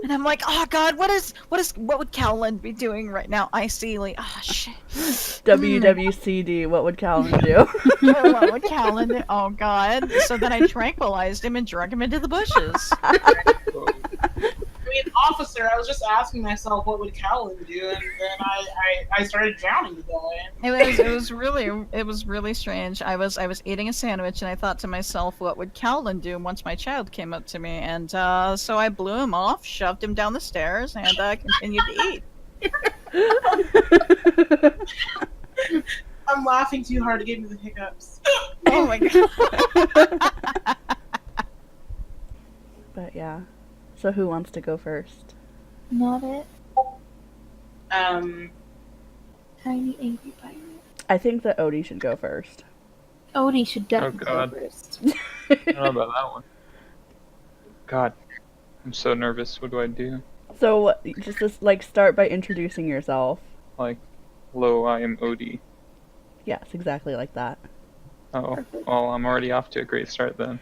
And I'm like, oh god, what would Cowland be doing right now? I see, like, oh shit. WWCD, what would Callan do? What would Cowland do? Oh god. So then I tranquilized him and drug him into the bushes. I mean, officer, I was just asking myself what would Cowland do, and then I started drowning the guy. It was really strange. I was eating a sandwich and I thought to myself, what would Cowland do once my child came up to me? And so I blew him off, shoved him down the stairs, and continued to eat. I'm laughing too hard to give me the hiccups. Oh my god. But yeah. So who wants to go first? Not it. Um, Tiny angry pirate. I think that Odie should go first. Odie should definitely go God. first. I don't know about that one. God, I'm so nervous. What do I do? So just like start by introducing yourself. Like, hello, I am Odie. Yes, exactly like that. Oh, Perfect. well, I'm already off to a great start then.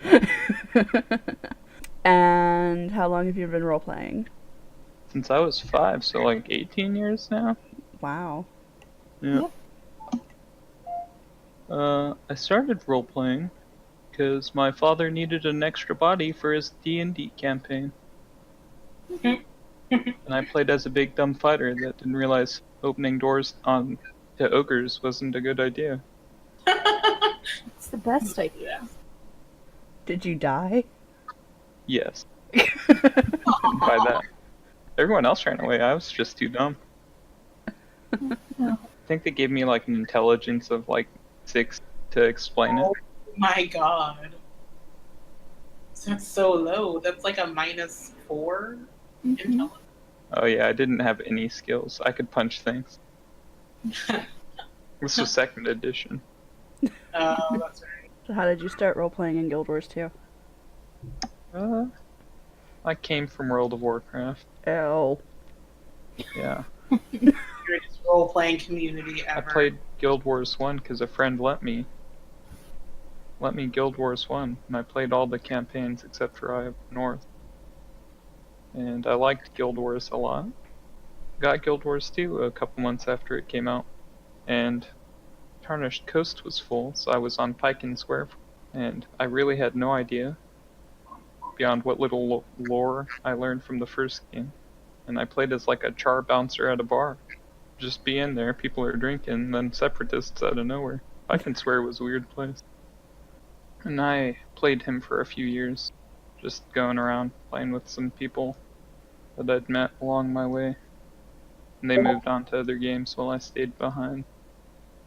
And how long have you been role playing? Since I was 5, so like 18 years now? Wow. Yeah. I started role playing because my father needed an extra body for his D&D campaign. And I played as a big dumb fighter that didn't realize opening doors to ogres wasn't a good idea. It's the best idea. Did you die? Yes. By that. Everyone else ran away. I was just too dumb. No. I think they gave me like an intelligence of like 6 to explain it. Oh my god. That's so low. That's like a -4 intelligence. Oh yeah, I didn't have any skills. I could punch things. This was 2nd edition. Oh, that's right. So how did you start role playing in Guild Wars 2? I came from World of Warcraft. Oh. Yeah. Greatest role-playing community I ever. played Guild Wars 1 because a friend let me Guild Wars 1, and I played all the campaigns except for Eye of the North. And I liked Guild Wars a lot. Got Guild Wars 2 a couple months after it came out, and Tarnished Coast was full, so I was on Pike Square, and I really had no idea beyond what little lore I learned from the first game. And I played as like a char bouncer at a bar. Just be in there, people are drinking, and then separatists out of nowhere. I can swear it was a weird place. And I played him for a few years, just going around playing with some people that I'd met along my way. And they moved on to other games while I stayed behind.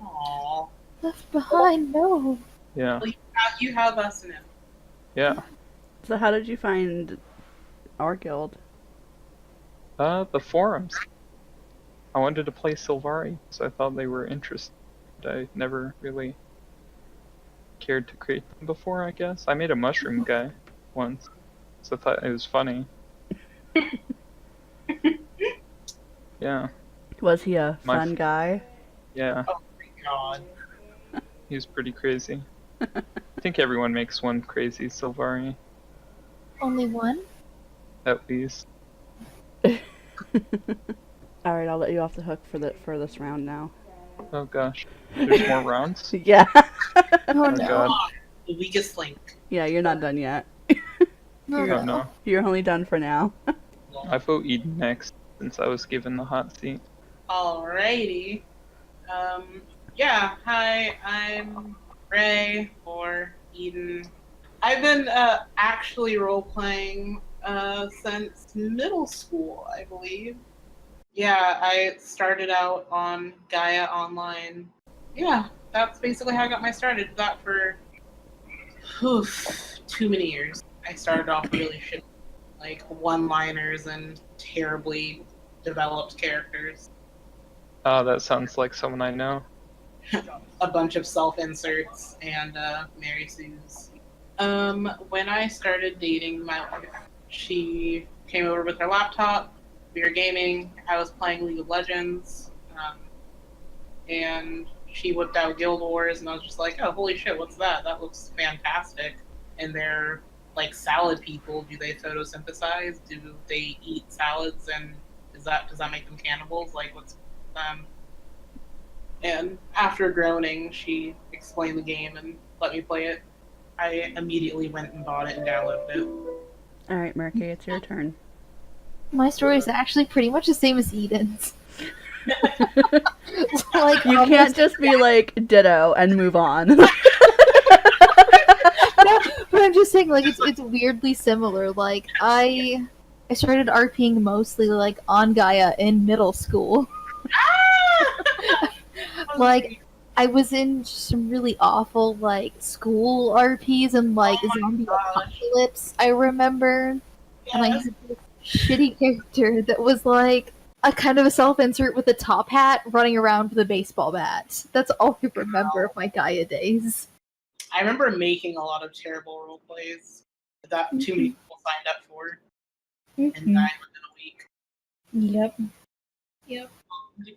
Aww. Left behind, no. Yeah, Well, you have us now. yeah. So how did you find our guild? The forums. I wanted to play Sylvari, so I thought they were interesting. I never really cared to create them before, I guess. I made a mushroom guy once, so I thought it was funny. Yeah, Was he a My fun guy? yeah, Oh my god. he was pretty crazy. I think everyone makes one crazy Sylvari, Only one? at least. Alright, I'll let you off the hook for this round now. Oh gosh, there's more rounds? Yeah. Oh Oh no. god, The weakest link. Yeah, you're not done yet. No, oh no. You're only done for now. I vote Eden next, since I was given the hot seat. Alrighty. Yeah, hi, I'm Ray, or Eden. I've been actually role-playing since middle school, I believe. Yeah, I started out on Gaia Online. Yeah, that's basically how I got my started. That for too many years. I started off really shit, like one-liners and terribly developed characters. Oh, that sounds like someone I know. A bunch of self-inserts and Mary Sue's. When I started dating my wife, she came over with her laptop. We were gaming. I was playing League of Legends, and she whipped out Guild Wars, and I was just like, "Oh, holy shit, what's that? That looks fantastic!" And they're like salad people, do they photosynthesize? Do they eat salads, and does that make them cannibals? Like, what's And after groaning, she explained the game and let me play it. I immediately went and bought it and downloaded it. All right, Murky, it's your turn. My story is actually pretty much the same as Eden's. Like, You can't just be like ditto and move on. No, but I'm just saying, like, it's weirdly similar. Like, I started RPing mostly like on Gaia in middle school. Like, I was in some really awful like school RPs and like Oh my zombie gosh. apocalypse. I remember, and I Yes. had this shitty character that was like a kind of a self-insert with a top hat running around with a baseball bat. That's all I remember of my Gaia days. I remember making a lot of terrible role plays that too many people signed up for and died within a week. Yep.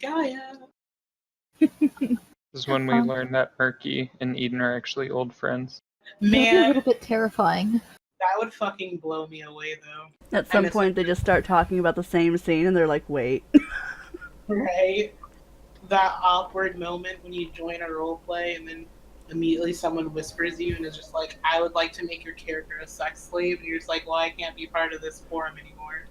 Gaia. This is when we learned that Murky and Eden are actually old friends. That'd be a Man, little bit terrifying. that would fucking blow me away though. At some miss point, they just start talking about the same scene, and they're like, "Wait." Right? That awkward moment when you join a role play and then immediately someone whispers you and is just like, I would like to make your character a sex slave, and you're just like, well, I can't be part of this forum anymore.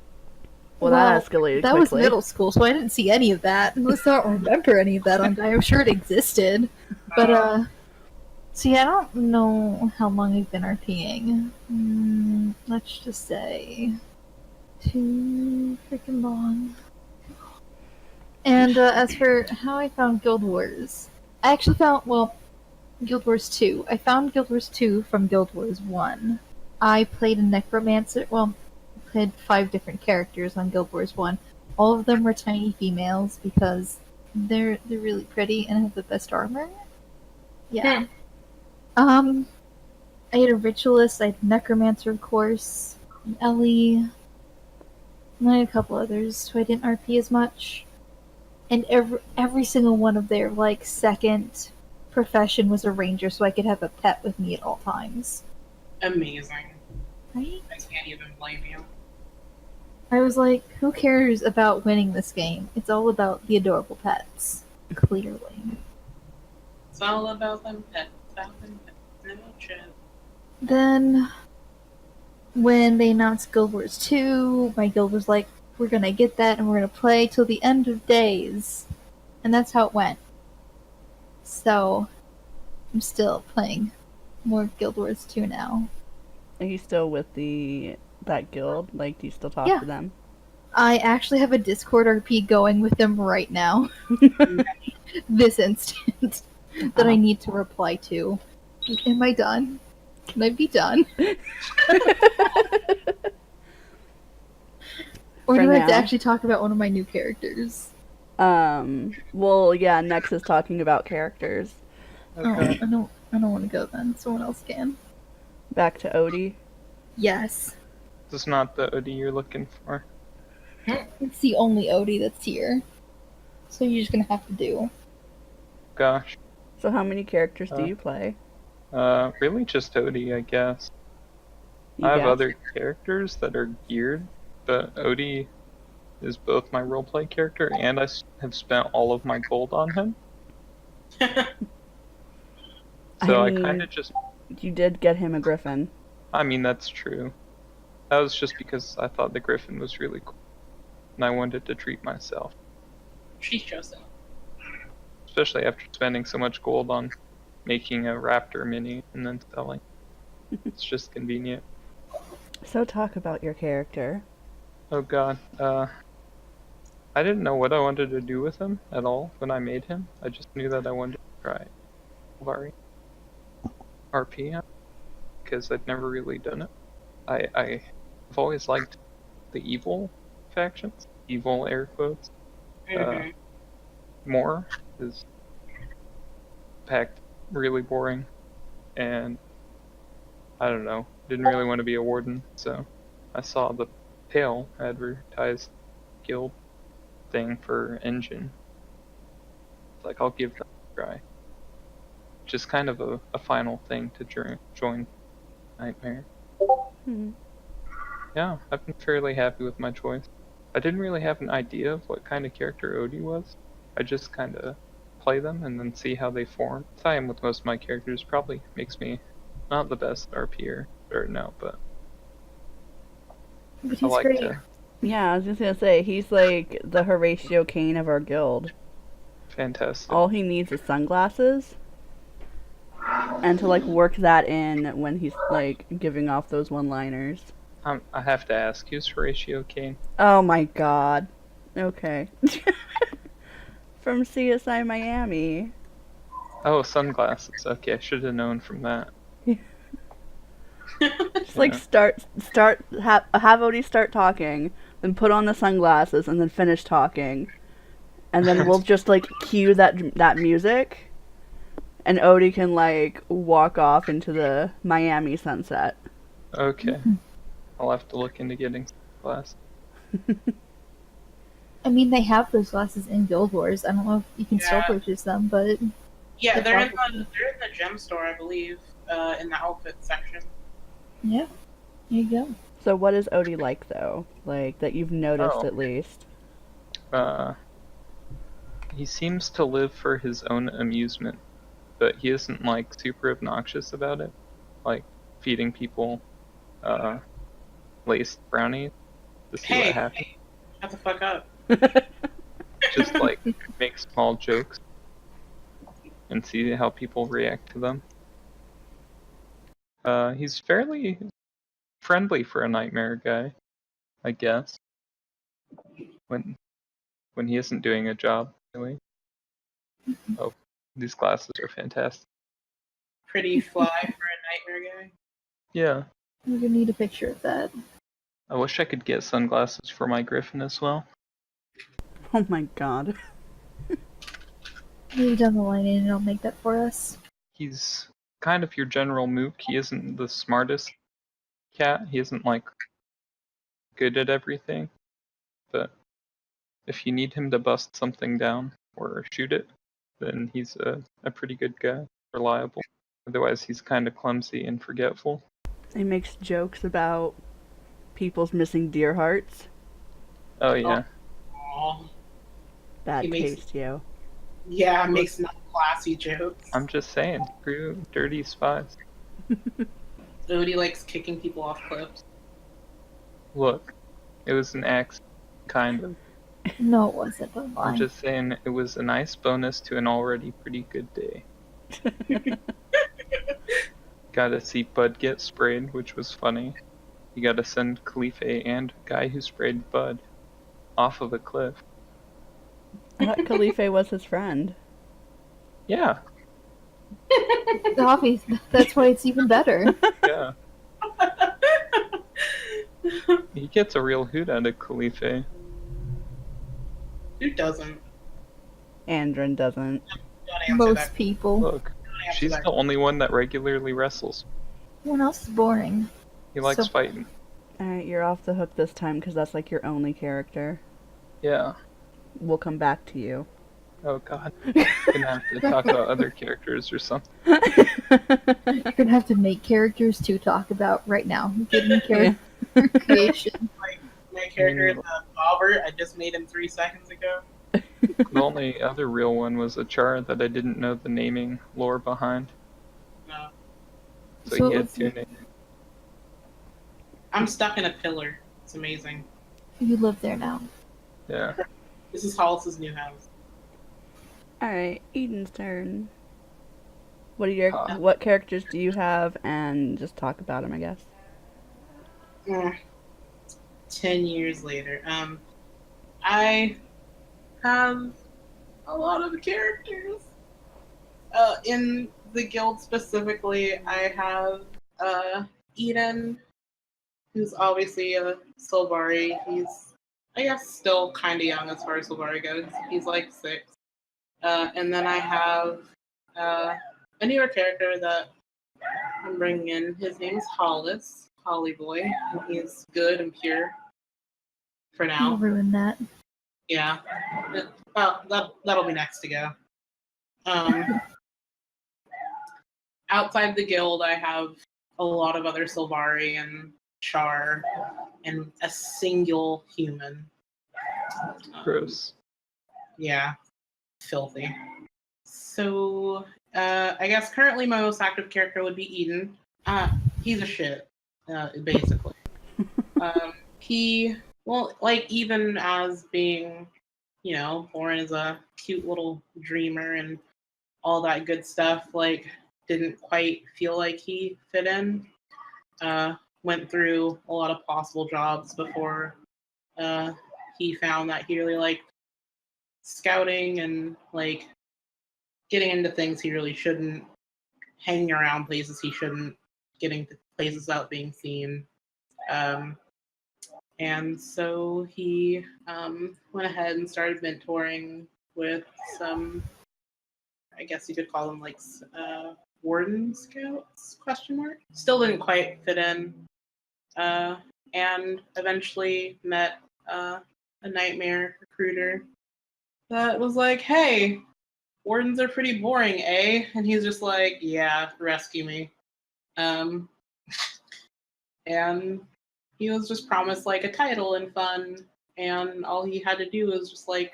Well, that escalated That was quickly. middle school, so I didn't see any of that. Unless I don't remember any of that on Gaia. I'm sure it existed. But, so yeah, I don't know how long I've been RPing. Let's just say too freaking long. And as for how I found Guild Wars, I actually found, well, Guild Wars 2. I found Guild Wars 2 from Guild Wars 1. I played a necromancer, well, I played 5 different characters on Guild Wars 1. All of them were tiny females because they're really pretty and have the best armor. Yeah. I had a ritualist, I had a necromancer, of course, an Ellie, and I had a couple others who I didn't RP as much. And every single one of their like second profession was a ranger, so I could have a pet with me at all times. Amazing. Right? I can't even blame you. I was like, who cares about winning this game? It's all about the adorable pets. Clearly. It's all about them pets. No shit. Then, when they announced Guild Wars 2, my guild was like, we're gonna get that and we're gonna play till the end of days. And that's how it went. So, I'm still playing more Guild Wars 2 now. Are you still with that guild? Like, do you still talk Yeah. to them? I actually have a Discord RP going with them right now. This instant. That I need to reply to. Am I done? Can I be done? Or For do I have to now. actually talk about one of my new characters? Well, yeah, Nex is talking about characters. Okay. Oh, I don't want to go then. Someone else can. Back to Odie. Yes. This is not the OD you're looking for. It's the only Odie that's here. So you're just gonna have to do. Gosh. So how many characters do you play? Really just OD, I guess. You I have guess? other characters that are geared, but OD is both my roleplay character, and I have spent all of my gold on him. So I mean, kind of just... You did get him a griffin. I mean, that's true. That was just because I thought the griffin was really cool, and I wanted to treat myself. She's chosen. Especially after spending so much gold on making a raptor mini and then selling. It's just convenient. So talk about your character. Oh god, I didn't know what I wanted to do with him at all when I made him. I just knew that I wanted to try Vari RP him, because I'd never really done it. I've always liked the evil factions, evil air quotes, more, is packed really boring, and I don't know, didn't really want to be a warden, so I saw the Pale advertised guild thing for engine. It's like, I'll give that a try. Just kind of a final thing to join Nightmare. Hmm. Yeah, I've been fairly happy with my choice. I didn't really have an idea of what kind of character Odie was. I just kind of play them and then see how they form. As I am with most of my characters, probably makes me not the best RPer starting out, but But I he's like great. to. Yeah, I was just gonna say, he's like the Horatio Kane of our guild. Fantastic. All he needs is sunglasses. And to like work that in when he's like giving off those one-liners. I have to ask, who's Horatio Kane? Oh my god. Okay. From CSI Miami. Oh, sunglasses. Okay, I should have known from that. Just like have Odie start talking, then put on the sunglasses and then finish talking. And then we'll just like cue that music and Odie can like walk off into the Miami sunset. Okay. I'll have to look into getting sunglasses. I mean, they have those glasses in Guild Wars. I don't know if you can still Yeah. purchase them, but Yeah, They're they're in probably- the gem store, I believe, in the outfit section. yeah, there you go. So what is Odie like though? Like that you've noticed Oh. at least. He seems to live for his own amusement, but he isn't like super obnoxious about it. Like feeding people laced brownies to see what happens. Hey, shut the fuck up. Just like make small jokes and see how people react to them. He's fairly friendly for a nightmare guy, I guess. When he isn't doing a job, really. Oh, these glasses are fantastic. Pretty fly for a nightmare guy. Yeah, We're gonna need a picture of that. I wish I could get sunglasses for my Griffin as well. Oh my god. Maybe down the line, and it'll make that for us. He's kind of your general mook. He isn't the smartest cat. He isn't like good at everything. But if you need him to bust something down or shoot it, then he's a pretty good guy, reliable. Otherwise, he's kind of clumsy and forgetful. He makes jokes about people's missing deer hearts. Oh yeah, Aw. Bad He makes- taste, yo. Yeah, makes not classy jokes. I'm just saying, screw dirty spies. Odie likes kicking people off cliffs. Look, it was an accident, kind of. No, it wasn't. Don't lie. I'm just saying it was a nice bonus to an already pretty good day. Got to see Bud get sprayed, which was funny. You got to send Khalife and guy who sprayed Bud off of a cliff. I thought Khalife was his friend. Yeah, Obvious. That's why it's even better. yeah. He gets a real hoot out of Khalife. Who doesn't? Andrin doesn't. Don't answer Most that. people. Look, Don't answer she's that. the only one that regularly wrestles. Everyone else is boring. He likes So- fighting. Alright, you're off the hook this time because that's like your only character. Yeah. We'll come back to you. Oh god. Gonna have to talk about other characters or something. You're gonna have to make characters to talk about right now. Get in character creation. My character is Bobbert. I just made him 3 seconds ago. The only other real one was a char that I didn't know the naming lore behind. No. So, So he had it's- 2 names. I'm stuck in a pillar. It's amazing. You live there now. Yeah. This is Hollis's new house. Alright, Eden's turn. What are your Ah. what characters do you have and just talk about them, I guess. 10 years later. I have a lot of characters. In the guild specifically, I have Eden, who's obviously a Silvari. He's, I guess, still kind of young as far as Silvari goes. He's like 6. And then I have a newer character that I'm bringing in. His name's Hollis, Holly Boy. And he's good and pure for I'll now. ruin that. Yeah. That'll be next to go. Outside the guild, I have a lot of other Silvari and char and a single human. Gross. Yeah, filthy. So, I guess currently my most active character would be Eden. He's a shit, basically. Even as being, born as a cute little dreamer and all that good stuff, like, didn't quite feel like he fit in. Went through a lot of possible jobs before he found that he really liked scouting and, like, getting into things he really shouldn't, hanging around places he shouldn't, getting to places without being seen. And so he went ahead and started mentoring with some, I guess you could call them like warden scouts, question mark. Still didn't quite fit in. And eventually met a nightmare recruiter that was like, hey, wardens are pretty boring, eh? And he's just like, yeah, rescue me. And he was just promised like a title and fun, and all he had to do was just like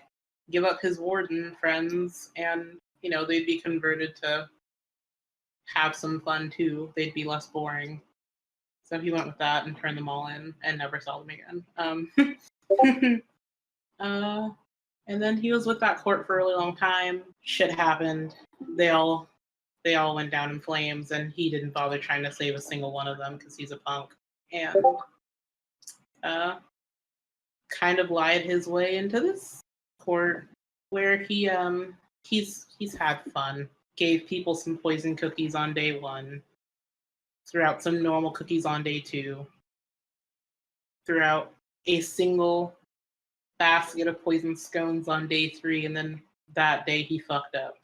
give up his warden friends, and they'd be converted to have some fun too. They'd be less boring. So he went with that and turned them all in and never saw them again. And then he was with that court for a really long time. Shit happened. They all went down in flames, and he didn't bother trying to save a single one of them because he's a punk. And kind of lied his way into this court where he's had fun. Gave people some poison cookies on day 1. Threw out some normal cookies on day 2. Threw out a single basket of poison scones on day 3, and then that day he fucked up.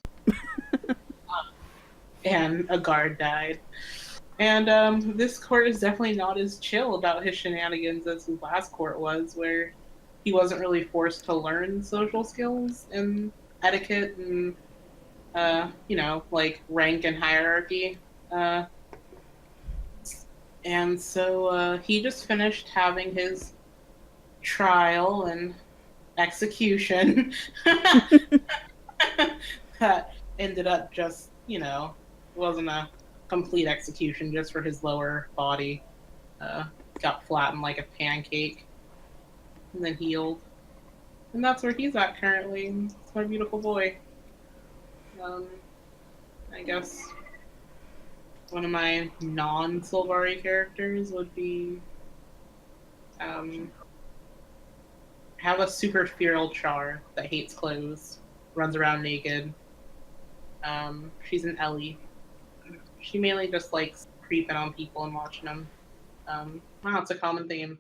And a guard died. And this court is definitely not as chill about his shenanigans as his last court was, where he wasn't really forced to learn social skills and etiquette and, like rank and hierarchy. And so he just finished having his trial and execution that ended up just, wasn't a complete execution just for his lower body. Got flattened like a pancake and then healed. And that's where he's at currently. It's my beautiful boy. I guess one of my non-Sylvari characters would be have a super feral char that hates clothes, runs around naked. She's an Ellie. She mainly just likes creeping on people and watching them. Wow, it's a common theme.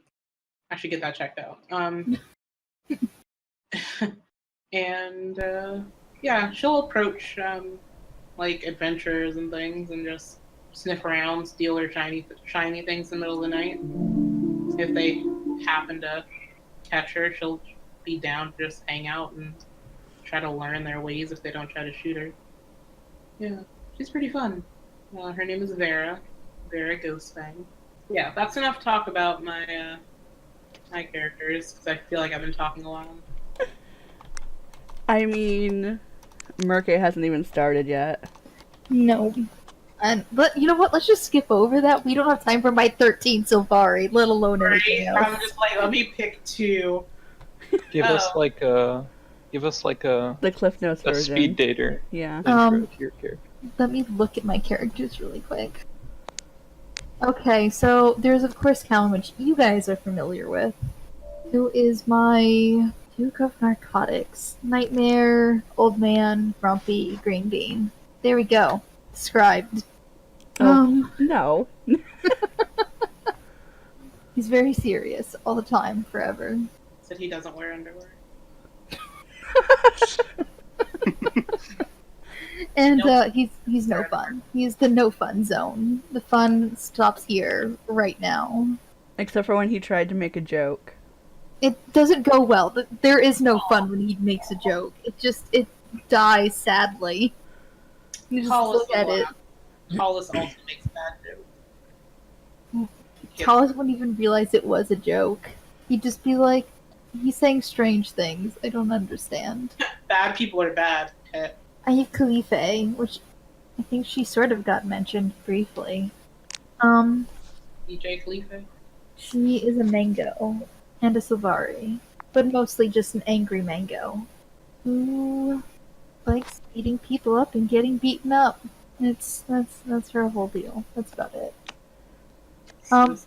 I should get that checked out. And yeah, she'll approach like adventurers and things and just sniff around, steal their shiny things in the middle of the night. If they happen to catch her, she'll be down to just hang out and try to learn their ways if they don't try to shoot her. Yeah, she's pretty fun. Her name is Vera Ghostfang. Yeah, that's enough talk about my my characters, because I feel like I've been talking a lot. I mean, Merke hasn't even started yet. No. But you know what? Let's just skip over that. We don't have time for my 13 Sylvari, let alone anything else. I'm just like, let me pick 2. Give us like a The Cliff Notes a version. speed dater Yeah. intro to your character. Let me look at my characters really quick. Okay, so there's of course Callum, which you guys are familiar with, who is my Duke of Narcotics. Nightmare, old man, grumpy, green bean. There we go. Described. Oh, no. He's very serious all the time, forever. Said he doesn't wear underwear. And he's no fun. He's the no fun zone. The fun stops here right now. Except for when he tried to make a joke. It doesn't go well. There is no fun when he makes a joke. It dies sadly. You just look at it. Hollis also makes bad jokes. Talis wouldn't even realize it was a joke. He'd just be like, he's saying strange things. I don't understand. Bad people are bad. Okay. I have Khalife, which I think she sort of got mentioned briefly. DJ Khalifa. She is a mango and a Silvari, but mostly just an angry mango who likes beating people up and getting beaten up. That's her whole deal. That's about it.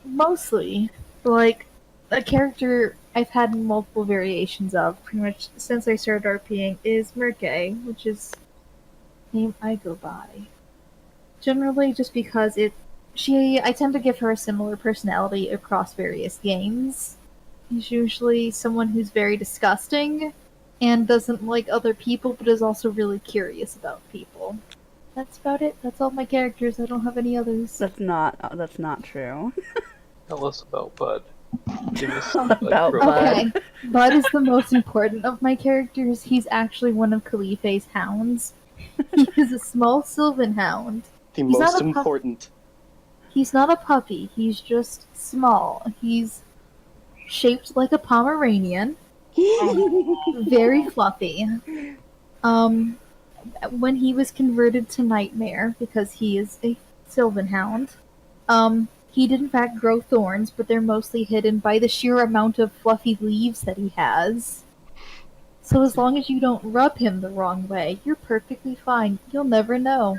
Mostly, like, a character I've had multiple variations of pretty much since I started RPing is Merke, which is the name I go by. Generally, just because I tend to give her a similar personality across various games. She's usually someone who's very disgusting and doesn't like other people, but is also really curious about people. That's about it. That's all my characters. I don't have any others. That's not true. Tell us about Bud. Give us some About Bud. Bud. Okay, Bud is the most important of my characters. He's actually one of Khalife's hounds. He is a small Sylvan hound. The He's most not a important. He's not a puppy. He's just small. He's shaped like a Pomeranian. Very fluffy. When he was converted to Nightmare, because he is a Sylvan Hound, he did in fact grow thorns, but they're mostly hidden by the sheer amount of fluffy leaves that he has. So as long as you don't rub him the wrong way, you're perfectly fine. You'll never know.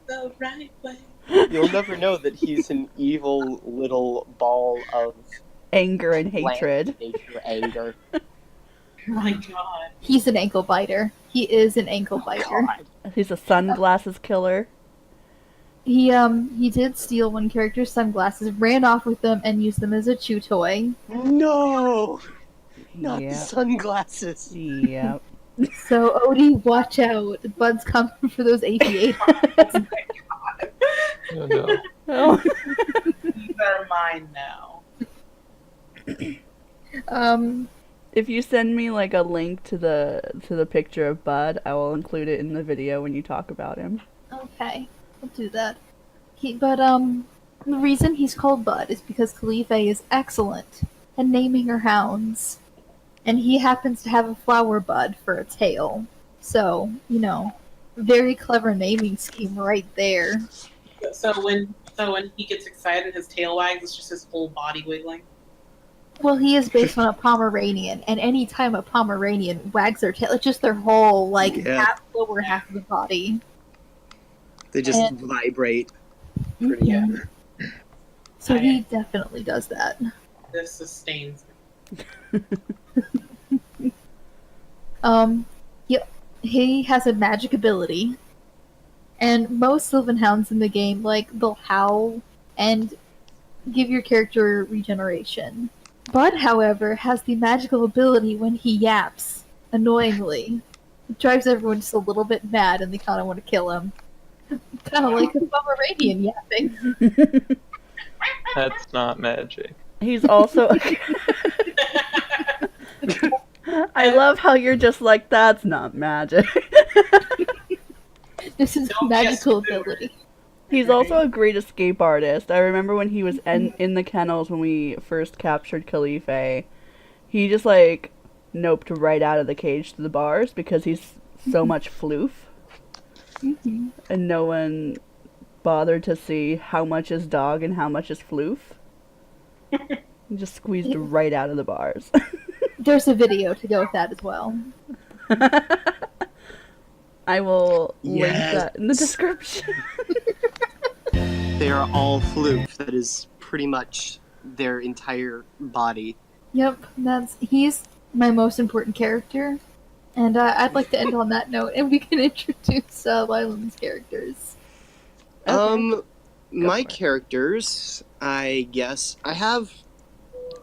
The right way. You'll never know that he's an evil little ball of Anger and hatred. nature, anger. Oh my god. He's an ankle biter. He is an ankle biter. God. He's a sunglasses killer. He did steal one character's sunglasses, ran off with them, and used them as a chew toy. No! Not the Yep. sunglasses. Yep. So, Odie, watch out. Bud's coming for those APA. Oh, no. Oh. These are mine now. If you send me like a link to the picture of Bud, I will include it in the video when you talk about him. Okay, I'll do that. The reason he's called Bud is because Khalife is excellent at naming her hounds. And he happens to have a flower bud for a tail. So, very clever naming scheme right there. So when he gets excited, his tail wags. It's just his whole body wiggling. Well, he is based on a Pomeranian, and any time a Pomeranian wags their tail, it's just their whole, Yeah. lower half of the body. They just And- vibrate. Pretty Mhm. So he definitely does that. This sustains. He has a magic ability, and most Sylvan Hounds in the game, they'll howl and give your character regeneration. Bud, however, has the magical ability when he yaps, annoyingly. It drives everyone just a little bit mad, and they kind of want to kill him. Kind of like a Pomeranian yapping. That's not magic. He's also. I love how you're just like, that's not magic. This is Don't be a magical spooner. ability. He's also a great escape artist. I remember when he was in the kennels when we first captured Khalife, he just noped right out of the cage to the bars because he's so much floof. Mm-hmm. And no one bothered to see how much is dog and how much is floof. He just squeezed right out of the bars. There's a video to go with that as well. I will link Yes. that in the description. They are all floof. That is pretty much their entire body. Yep, he's my most important character, and I'd like to end on that note, and we can introduce Lyland's characters. My for it. characters, I guess, I have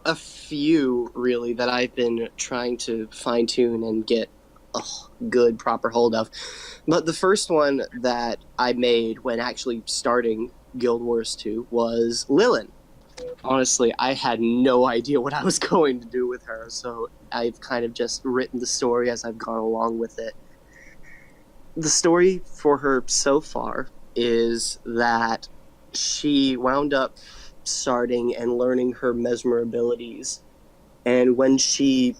a few really that I've been trying to fine tune and get a good proper hold of. But the first one that I made when actually starting Guild Wars 2 was Lilin. Honestly, I had no idea what I was going to do with her, so I've kind of just written the story as I've gone along with it. The story for her so far is that she wound up starting and learning her mesmer abilities. And when she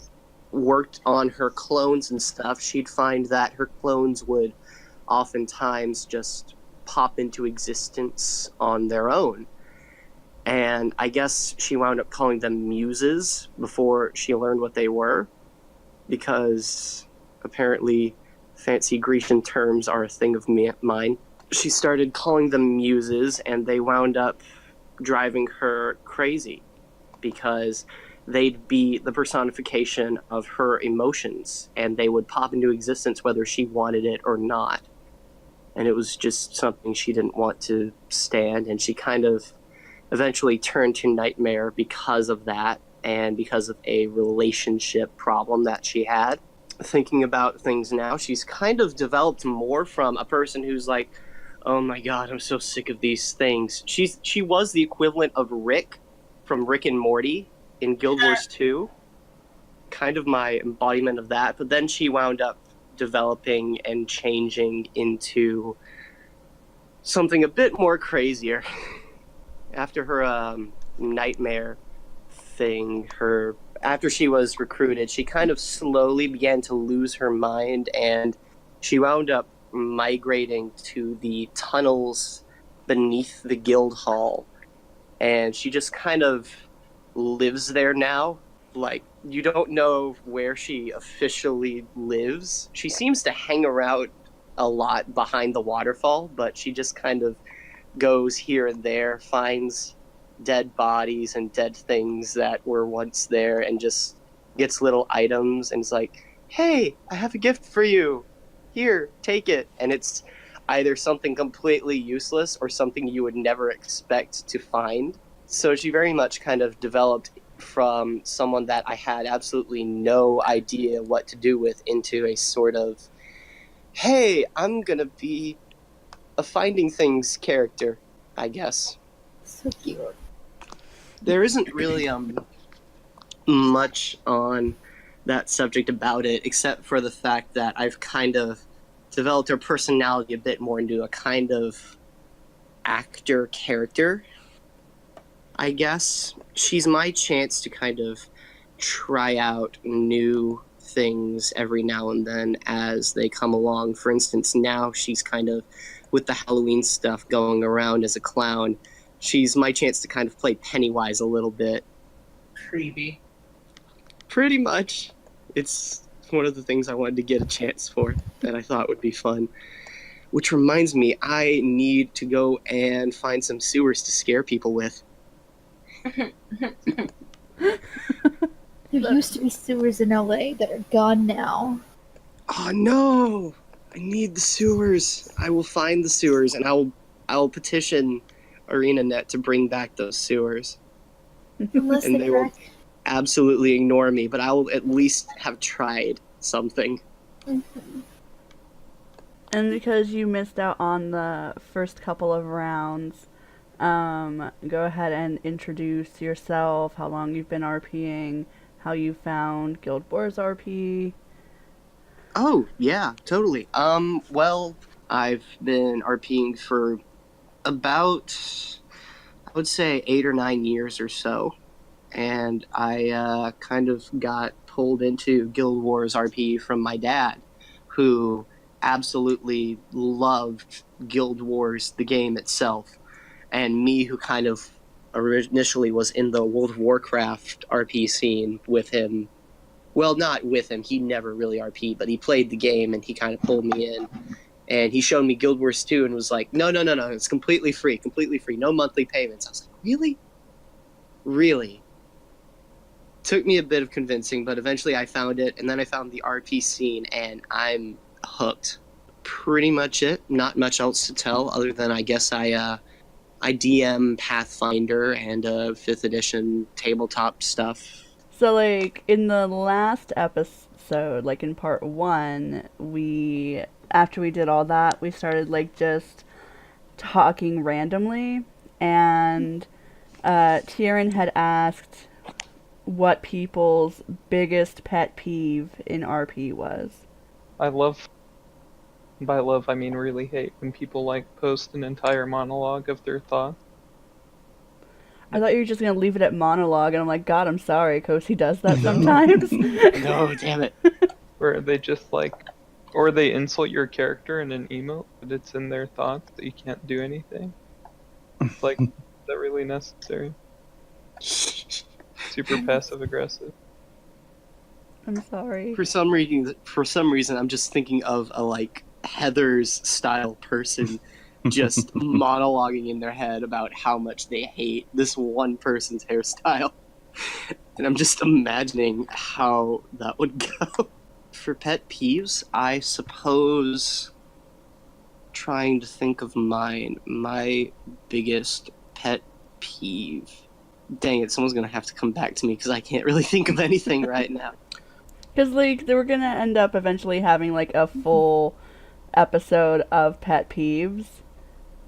worked on her clones and stuff, she'd find that her clones would oftentimes just pop into existence on their own. And I guess she wound up calling them muses before she learned what they were, because apparently fancy Grecian terms are a thing of mine. She started calling them muses, and they wound up driving her crazy because they'd be the personification of her emotions, and they would pop into existence whether she wanted it or not. And it was just something she didn't want to stand, and she kind of eventually turned to Nightmare because of that, and because of a relationship problem that she had. Thinking about things now, she's kind of developed more from a person who's like, oh my god, I'm so sick of these things. She was the equivalent of Rick from Rick and Morty in Guild Wars 2. Kind of my embodiment of that. But then she wound up developing and changing into something a bit more crazier. After her nightmare thing, after she was recruited, she kind of slowly began to lose her mind, and she wound up migrating to the tunnels beneath the guild hall, and she just kind of lives there now. Like, you don't know where she officially lives. She seems to hang around a lot behind the waterfall, but she just kind of goes here and there, finds dead bodies and dead things that were once there, and just gets little items and is like, hey, I have a gift for you. Here, take it. And it's either something completely useless or something you would never expect to find. So she very much kind of developed from someone that I had absolutely no idea what to do with into a sort of, hey, I'm gonna be a finding things character, I guess. So cute. There isn't really much on that subject about it, except for the fact that I've kind of developed her personality a bit more into a kind of actor character, I guess. She's my chance to kind of try out new things every now and then as they come along. For instance, now she's kind of, with the Halloween stuff going around as a clown, she's my chance to kind of play Pennywise a little bit. Creepy. Pretty much. It's one of the things I wanted to get a chance for that I thought would be fun. Which reminds me, I need to go and find some sewers to scare people with. There used to be sewers in LA that are gone now. Oh no! I need the sewers. I will find the sewers, and I will petition ArenaNet to bring back those sewers. Unless And they they will crack. absolutely ignore me, but I will at least have tried something. Mhm. And because you missed out on the first couple of rounds, go ahead and introduce yourself, how long you've been RPing, how you found Guild Wars RP. Oh, yeah, totally. Well, I've been RPing for about, I would say, 8 or 9 years or so. And I kind of got pulled into Guild Wars RP from my dad, who absolutely loved Guild Wars, the game itself, and me, who kind of initially was in the World of Warcraft RP scene with him. Well, not with him, he never really RP'd, but he played the game and he kind of pulled me in. And he showed me Guild Wars 2 and was like, no, it's completely free, no monthly payments. I was like, really? Really? Took me a bit of convincing, but eventually I found it, and then I found the RP scene, and I'm hooked. Pretty much it. Not much else to tell, other than I guess I DM Pathfinder and 5th edition tabletop stuff. So, like, in the last episode, like in part 1, after we did all that, we started, like, just talking randomly, and Tyrion had asked what people's biggest pet peeve in RP was. I love, by love I mean really hate, when people like post an entire monologue of their thoughts. I thought you were just gonna leave it at monologue, and I'm like, God, I'm sorry, Kosi does that sometimes. No, damn it. Where they just like, or they insult your character in an emote, but it's in their thoughts that you can't do anything. It's like, is that really necessary? Super passive aggressive. I'm sorry. For some reason, I'm just thinking of a like Heather's style person just monologuing in their head about how much they hate this one person's hairstyle, and I'm just imagining how that would go. For pet peeves, I suppose trying to think of mine. My biggest pet peeve. Dang it! Someone's gonna have to come back to me because I can't really think of anything right now. Because, like, they were gonna end up eventually having, like, a full episode of pet peeves.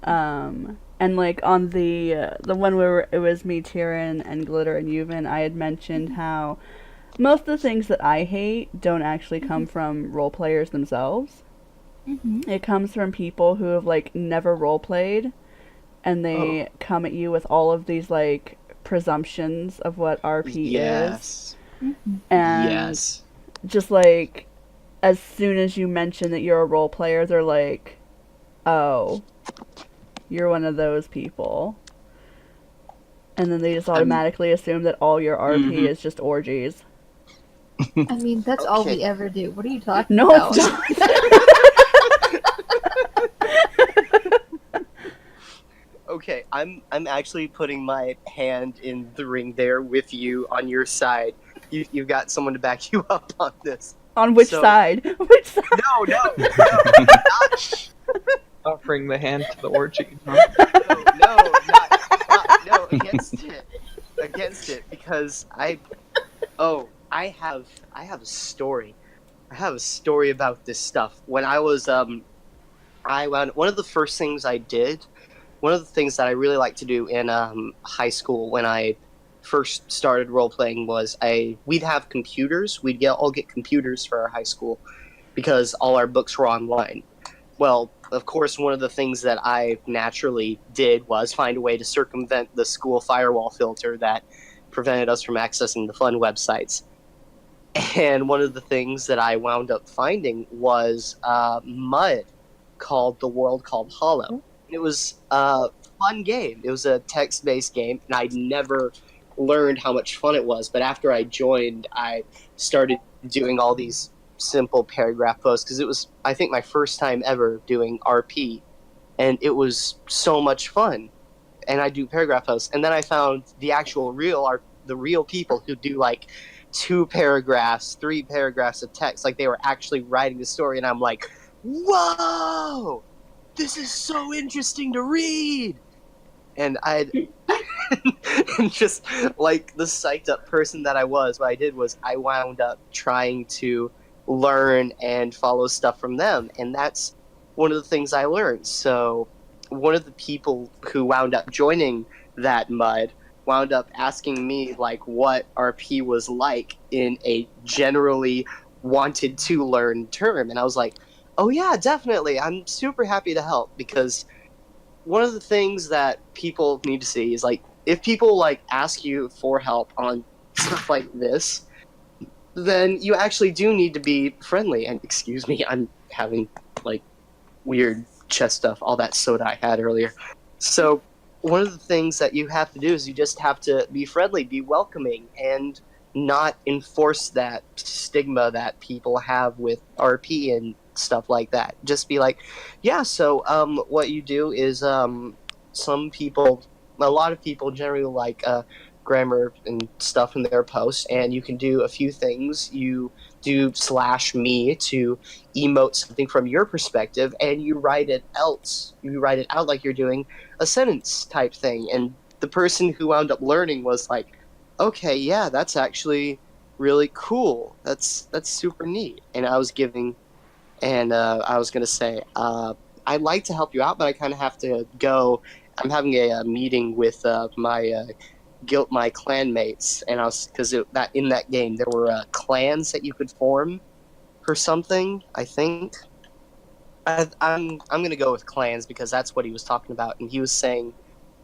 And, like, on the one where it was me, Tyrion, and Glitter, and Yuvan, I had mentioned how most of the things that I hate don't actually come from role players themselves. Mm-hmm. It comes from people who have, like, never role played, and they come at you with all of these, like, presumptions of what RP is. Yes. Mm-hmm. And Yes. just, like, as soon as you mention that you're a role player, they're like, oh, you're one of those people. And then they just automatically assume that all your RP is just orgies. I mean, that's all we Okay. ever do. What are you talking No, about? it's not. Okay, I'm actually putting my hand in the ring there with you on your side. You've got someone to back you up on this. On which So- side? Which side? No, Offering the hand to the orgy. Huh? no, against it, because I have a story. I have a story about this stuff. When I was one of the first things I did, one of the things that I really liked to do in high school when I first started role playing was we'd have computers. We'd all get computers for our high school because all our books were online. Well, of course, one of the things that I naturally did was find a way to circumvent the school firewall filter that prevented us from accessing the fun websites. And one of the things that I wound up finding was MUD called The World Called Hollow. It was a fun game. It was a text-based game, and I'd never learned how much fun it was. But after I joined, I started doing all these simple paragraph posts because it was, I think, my first time ever doing RP, and it was so much fun. And I do paragraph posts, and then I found the actual the real people who do like 2 paragraphs, 3 paragraphs of text, like they were actually writing the story, and I'm like, whoa, this is so interesting to read. And and just like the psyched up person that I was, what I did was I wound up trying to learn and follow stuff from them, and that's one of the things I learned. So one of the people who wound up joining that MUD wound up asking me like what RP was like in a generally wanted to learn term, and I was like, oh yeah, definitely, I'm super happy to help, because one of the things that people need to see is like if people like ask you for help on stuff like this, then you actually do need to be friendly. And excuse me, I'm having like weird chest stuff, all that soda I had earlier. So one of the things that you have to do is you just have to be friendly, be welcoming, and not enforce that stigma that people have with RP and stuff like that. Just be like, yeah, so what you do is a lot of people generally like grammar and stuff in their posts, and you can do a few things. You do /me to emote something from your perspective, and you write it out like you're doing a sentence type thing. And the person who wound up learning was like, okay, yeah, that's actually really cool. That's super neat. And I was gonna say, I'd like to help you out, but I kind of have to go. I'm having a meeting with my clan mates, and because in that game there were clans that you could form for something. I think I'm gonna go with clans because that's what he was talking about, and he was saying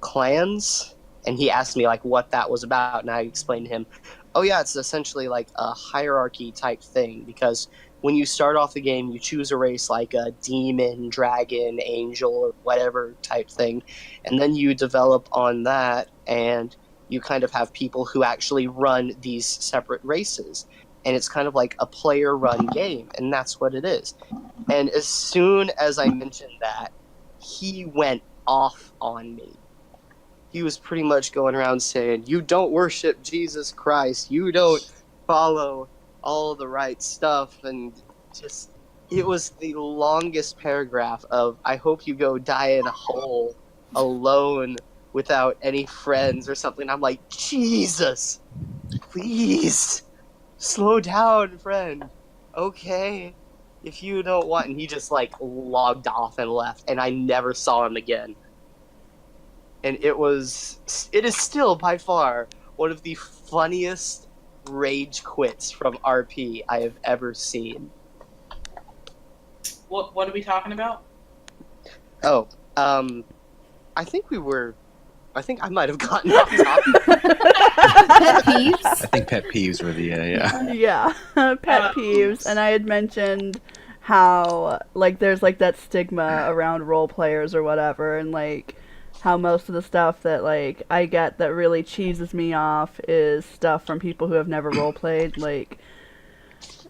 clans, and he asked me like what that was about, and I explained to him, oh yeah, it's essentially like a hierarchy type thing, because when you start off the game, you choose a race like a demon, dragon, angel, or whatever type thing, and then you develop on that, and you kind of have people who actually run these separate races, and it's kind of like a player-run game, and that's what it is. And as soon as I mentioned that, he went off on me. He was pretty much going around saying, you don't worship Jesus Christ, you don't follow all the right stuff, and just, it was the longest paragraph of, I hope you go die in a hole alone without any friends or something. I'm like, Jesus, please, slow down, friend. Okay, if you don't want, and he just like logged off and left, and I never saw him again. And it is still by far one of the funniest rage quits from RP I have ever seen. What are we talking about? Oh, I think I might have gotten off topic. Pet peeves? I think pet peeves were the yeah. Yeah, pet peeves. And I had mentioned how, like, there's, like, that stigma around role players or whatever, and, like, how most of the stuff that, like, I get that really cheeses me off is stuff from people who have never role played, like,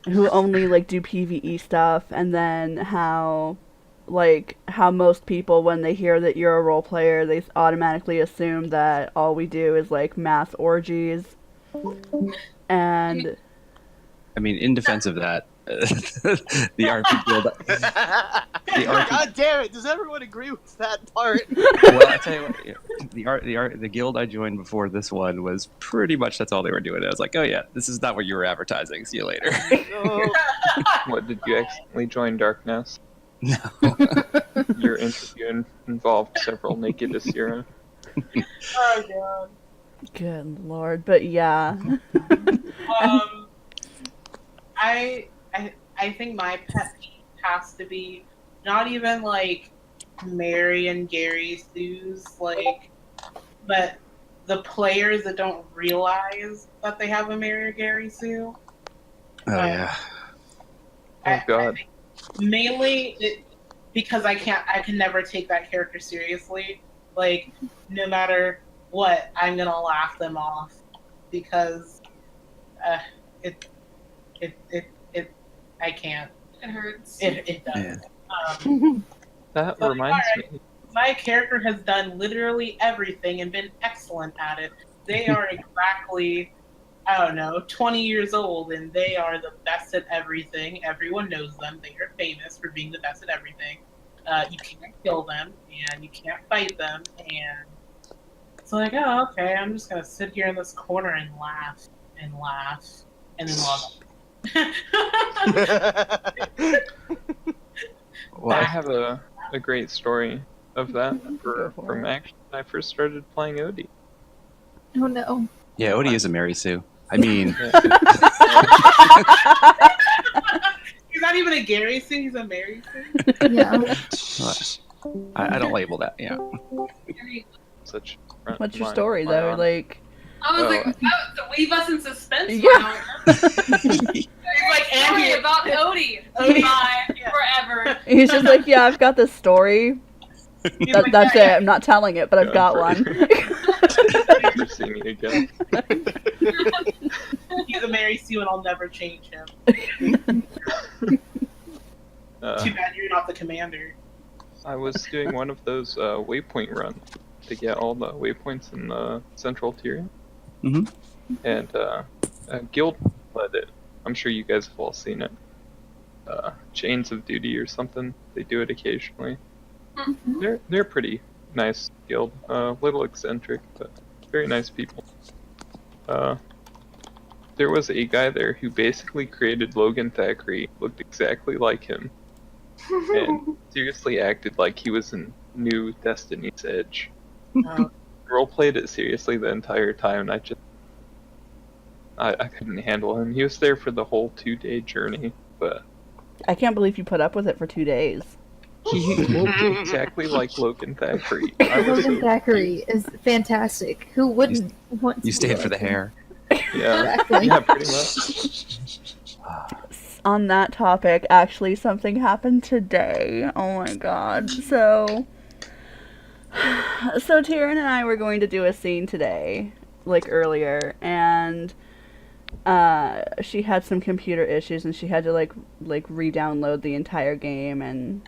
who only, like, do PvE stuff, and then how most people, when they hear that you're a role player, they automatically assume that all we do is, like, mass orgies. And I mean, in defense of that, the RP guild. God damn it! Does everyone agree with that part? Well, I tell you what, the guild I joined before this one was pretty much that's all they were doing. I was like, oh yeah, this is not what you were advertising. See you later. No. What, did you accidentally join Darkness? No. Your interview involved several naked Asira. Oh god. good lord, but yeah. I think my pet peeve has to be not even like Mary and Gary Sue's, like, but the players that don't realize that they have a Mary or Gary Sue. Oh yeah. Oh god. I think mainly because I can never take that character seriously. Like, no matter what, I'm gonna laugh them off because I can't. It hurts. It does. Yeah. That But reminds alright. me. My character has done literally everything and been excellent at it. They are exactly, I don't know, 20 years old, and they are the best at everything. Everyone knows them. They are famous for being the best at everything. You can't kill them, and you can't fight them, and it's like, oh, okay, I'm just gonna sit here in this corner and laugh, and then log off. Well, I have a great story of that from actually when I first started playing Odie. Oh no. yeah, Odie is a Mary Sue. I mean, He's not even a Gary Sue, he's a Mary Sue. Yeah. I don't label that. Yeah. Such. What's your story, though? Like, I was Oh. like, oh, so leave us in suspense. Yeah. He's like, story Andy- about Odie. Odie. Bye. Yeah. Forever. he's just like, yeah, I've got this story. He's like, That's yeah, it. I'm not telling it, but I've Yeah, got I'm one. Never see me again. He's a Mary Sue, and I'll never change him. Too bad you're not the commander. I was doing one of those waypoint runs to get all the waypoints in the central tier, Mhm. and a guild led it. I'm sure you guys have all seen it. Chains of Duty or something. They do it occasionally. They're pretty nice guild. Little eccentric, but very nice people. There was a guy there who basically created Logan Thackeray, looked exactly like him, and seriously acted like he was in new Destiny's Edge. Roleplayed it seriously the entire time, and I couldn't handle him. He was there for the whole 2-day journey, but I can't believe you put up with it for 2 days. He looked exactly like Logan Thackeray. I was Logan so Thackeray is fantastic. Who wouldn't want to You be stayed for like the him? hair. Yeah, Exactly. yeah, pretty much. On that topic, actually, something happened today. Oh my god. So Tyrion and I were going to do a scene today, like earlier, and she had some computer issues and she had to like re-download the entire game and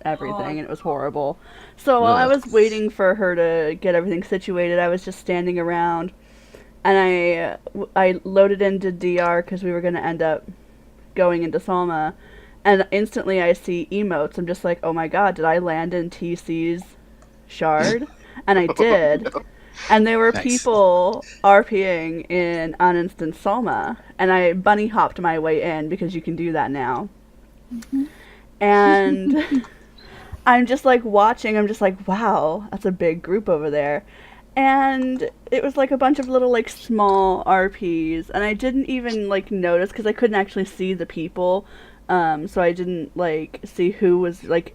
everything, and it was horrible. So while I Ugh. was waiting for her to get everything situated, I was just standing around, and I loaded into DR because we were going to end up going into Salma, and instantly I see emotes. I'm just like, oh my god, did I land in TC's shard? And I did. And there were Nice. people RPing in uninstance Salma, and I bunny hopped my way in because you can do that now. And I'm just like watching, I'm just like, wow, that's a big group over there. And it was like a bunch of little like small RPs, and I didn't even like notice because I couldn't actually see the people, so I didn't like see who was like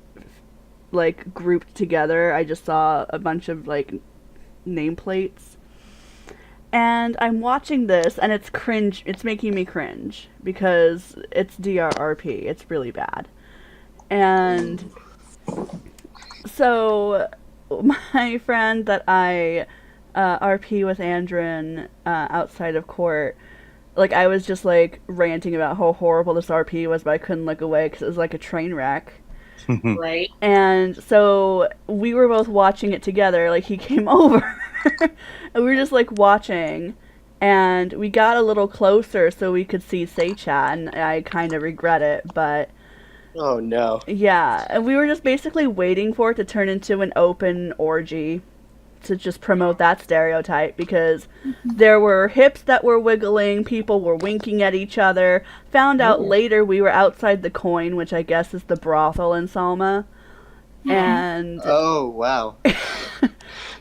grouped together. I just saw a bunch of like nameplates, and I'm watching this, and it's cringe. It's making me cringe because it's DRRP. It's really bad, and so my friend that I RP with Andrin outside of court, like I was just like ranting about how horrible this RP was, but I couldn't look away because it was like a train wreck. Right. And so we were both watching it together. Like he came over, and we were just like watching, and we got a little closer so we could see Saychat, and I kind of regret it, but. Oh no. Yeah, and we were just basically waiting for it to turn into an open orgy to just promote that stereotype, because there were hips that were wiggling, people were winking at each other. Found out later we were outside the Coin, which I guess is the brothel in Salma. And Oh wow.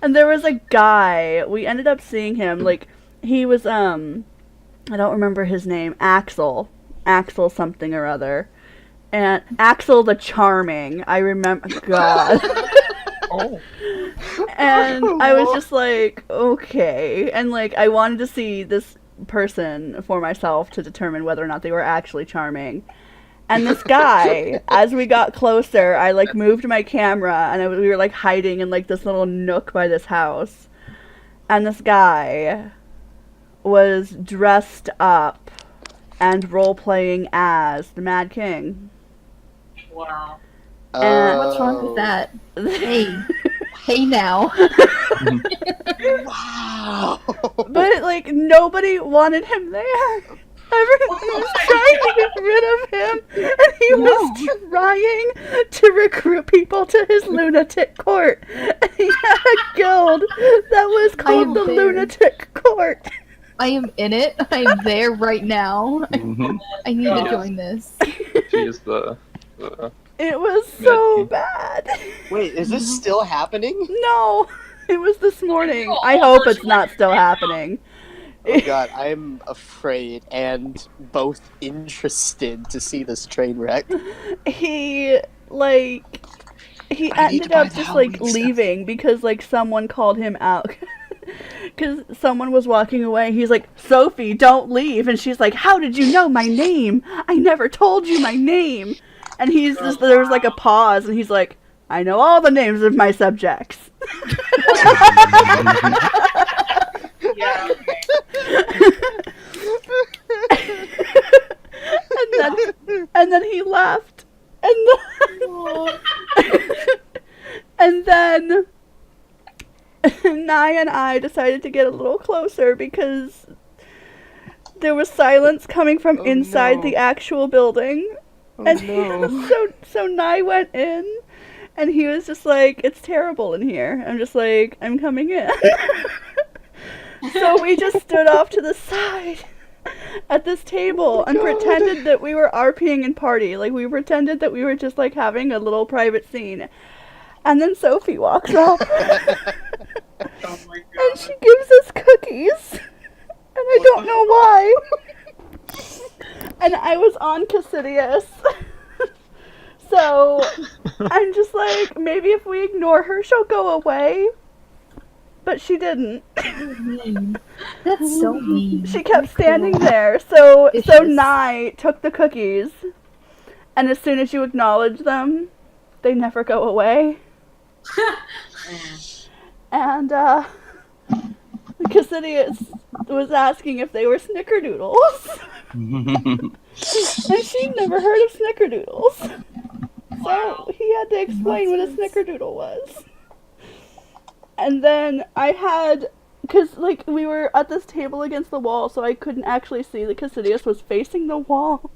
and there was a guy, we ended up seeing him, like he was I don't remember his name, Axel something or other. And Axel the Charming, I remember, God. Oh. And I was just like, okay. And like, I wanted to see this person for myself to determine whether or not they were actually charming. And this guy, as we got closer, I like moved my camera, and we were like hiding in like this little nook by this house. And this guy was dressed up and role-playing as the Mad King. Wow. What's wrong with that? Hey now. Wow. But like nobody wanted him there. Everyone was trying to get rid of him, and he was trying to recruit people to his lunatic court. And he had a guild that was called the there. Lunatic Court. I am in it. I'm there right now. Mhm. I need to join this. She is the It was so King. bad. Wait, is this still happening? No, it was this morning. I hope it's not still happening. Oh god, I'm afraid and both interested to see this train wreck. He I need ended to buy up the just Halloween like stuff. leaving because like someone called him out. Because someone was walking away. He's like, Sophie, don't leave. And she's like, how did you know my name? I never told you my name. And he's just, there was like a pause, and he's like, I know all the names of my subjects. Yeah. And then he left. And then Nye and I decided to get a little closer because there was silence coming from inside no. the actual building. Oh And no. so Nye went in, and he was just like, it's terrible in here. I'm just like, I'm coming in. So we just stood off to the side at this table and pretended that we were RPing and party. Like, we pretended that we were just like having a little private scene. And then Sophie walks up, Oh my and god. she gives us cookies. And I don't know why. And I was on Cassidius. So I'm just like, maybe if we ignore her, she'll go away. But she didn't. Mean. That's so mean. She kept You're standing cruel. there. So Vicious. Nye took the cookies, and as soon as you acknowledge them, they never go away. And Cassidius was asking if they were snickerdoodles, and she'd never heard of snickerdoodles. So he had to explain what a snickerdoodle was. And then I had, because like we were at this table against the wall, so I couldn't actually see that Cassidius was facing the wall.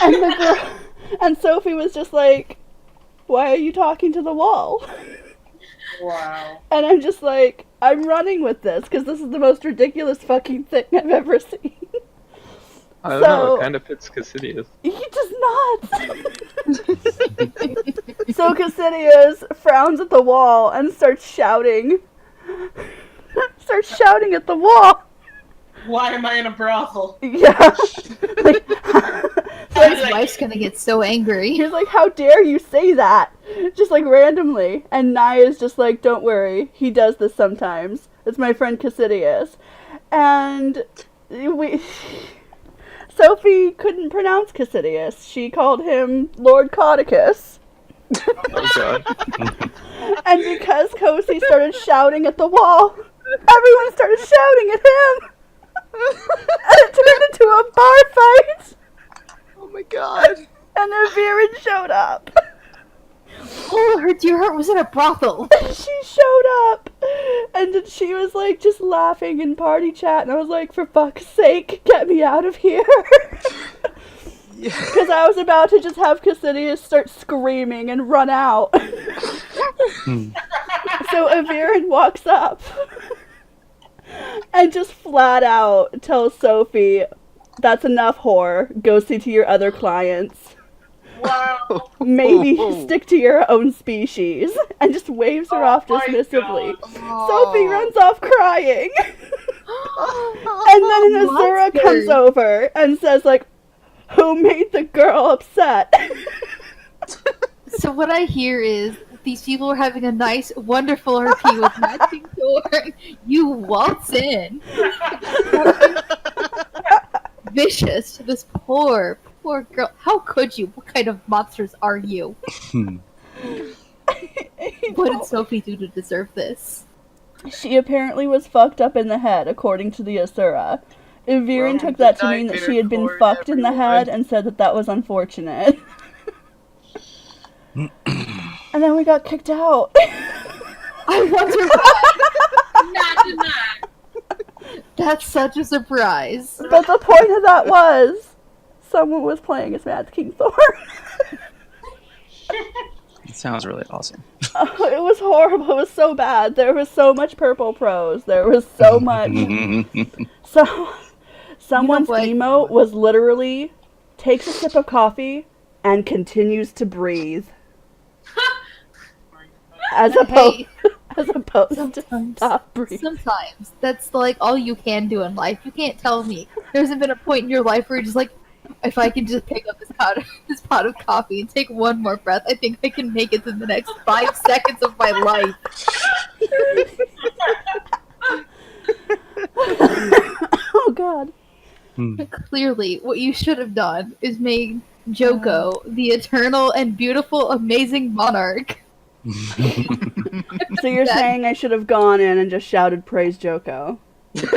And the girl, and Sophie was just like, "Why are you talking to the wall?" Wow. And I'm just like, I'm running with this because this is the most ridiculous fucking thing I've ever seen. I don't know, it kind of fits Cassidius. He does not. So Cassidius frowns at the wall and starts shouting. Starts shouting at the wall. Why am I in a brothel? Yeah. Like, His wife's gonna get so angry. he's like, how dare you say that? Just like randomly. And Naya's just like, don't worry, he does this sometimes. It's my friend Cassidius. And Sophie couldn't pronounce Cassidius. She called him Lord Caudicus. Oh god. And because Kosi started shouting at the wall, everyone started shouting at him. And it turned into a bar fight. Oh my god. And then Viren showed up. Oh, her dear heart was in a brothel. She showed up. And then she was like just laughing and party chat. And I was like, for fuck's sake, get me out of here. Because I was about to just have Cassidius start screaming and run out. So Aviran walks up and just flat out tells Sophie, that's enough, whore. Go see to your other clients. Wow. Maybe stick to your own species. And just waves her off my dismissively. God. Sophie runs off crying. And then an Azura Monster. comes over and says, like, who made the girl upset? So what I hear is these people are having a nice, wonderful RP with matching sword. You waltz in. Vicious to this poor girl. How could you? What kind of monsters are you? What did Sophie do to deserve this? She apparently was fucked up in the head, according to the Asura. Viren took that to mean that she had been fucked in the head and said that that was unfortunate. And then we got kicked out. I wonder why. Not denied. That's such a surprise. But the point of that was, someone was playing as Mad King Thor. It sounds really awesome. It was horrible. It was so bad. There was so much purple prose. There was so much. So, someone's what? emote was literally takes a sip of coffee and continues to breathe. As opposed to Sometimes. stop breathing. Sometimes. That's like all you can do in life. You can't tell me. There hasn't been a point in your life where you're just like, if I can just pick up this pot of coffee and take one more breath, I think I can make it to the next 5 seconds of my life. Oh god. Clearly, what you should have done is made Joko the eternal and beautiful, amazing monarch. So you're saying I should have gone in and just shouted praise Joko? Just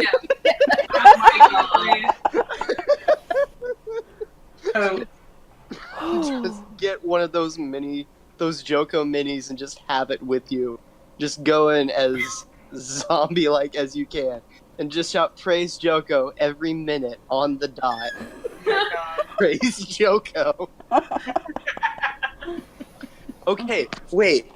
get one of those Joko minis and just have it with you. Just go in as zombie-like as you can. And just shout praise Joko every minute on the dot. Praise Joko. Okay, wait.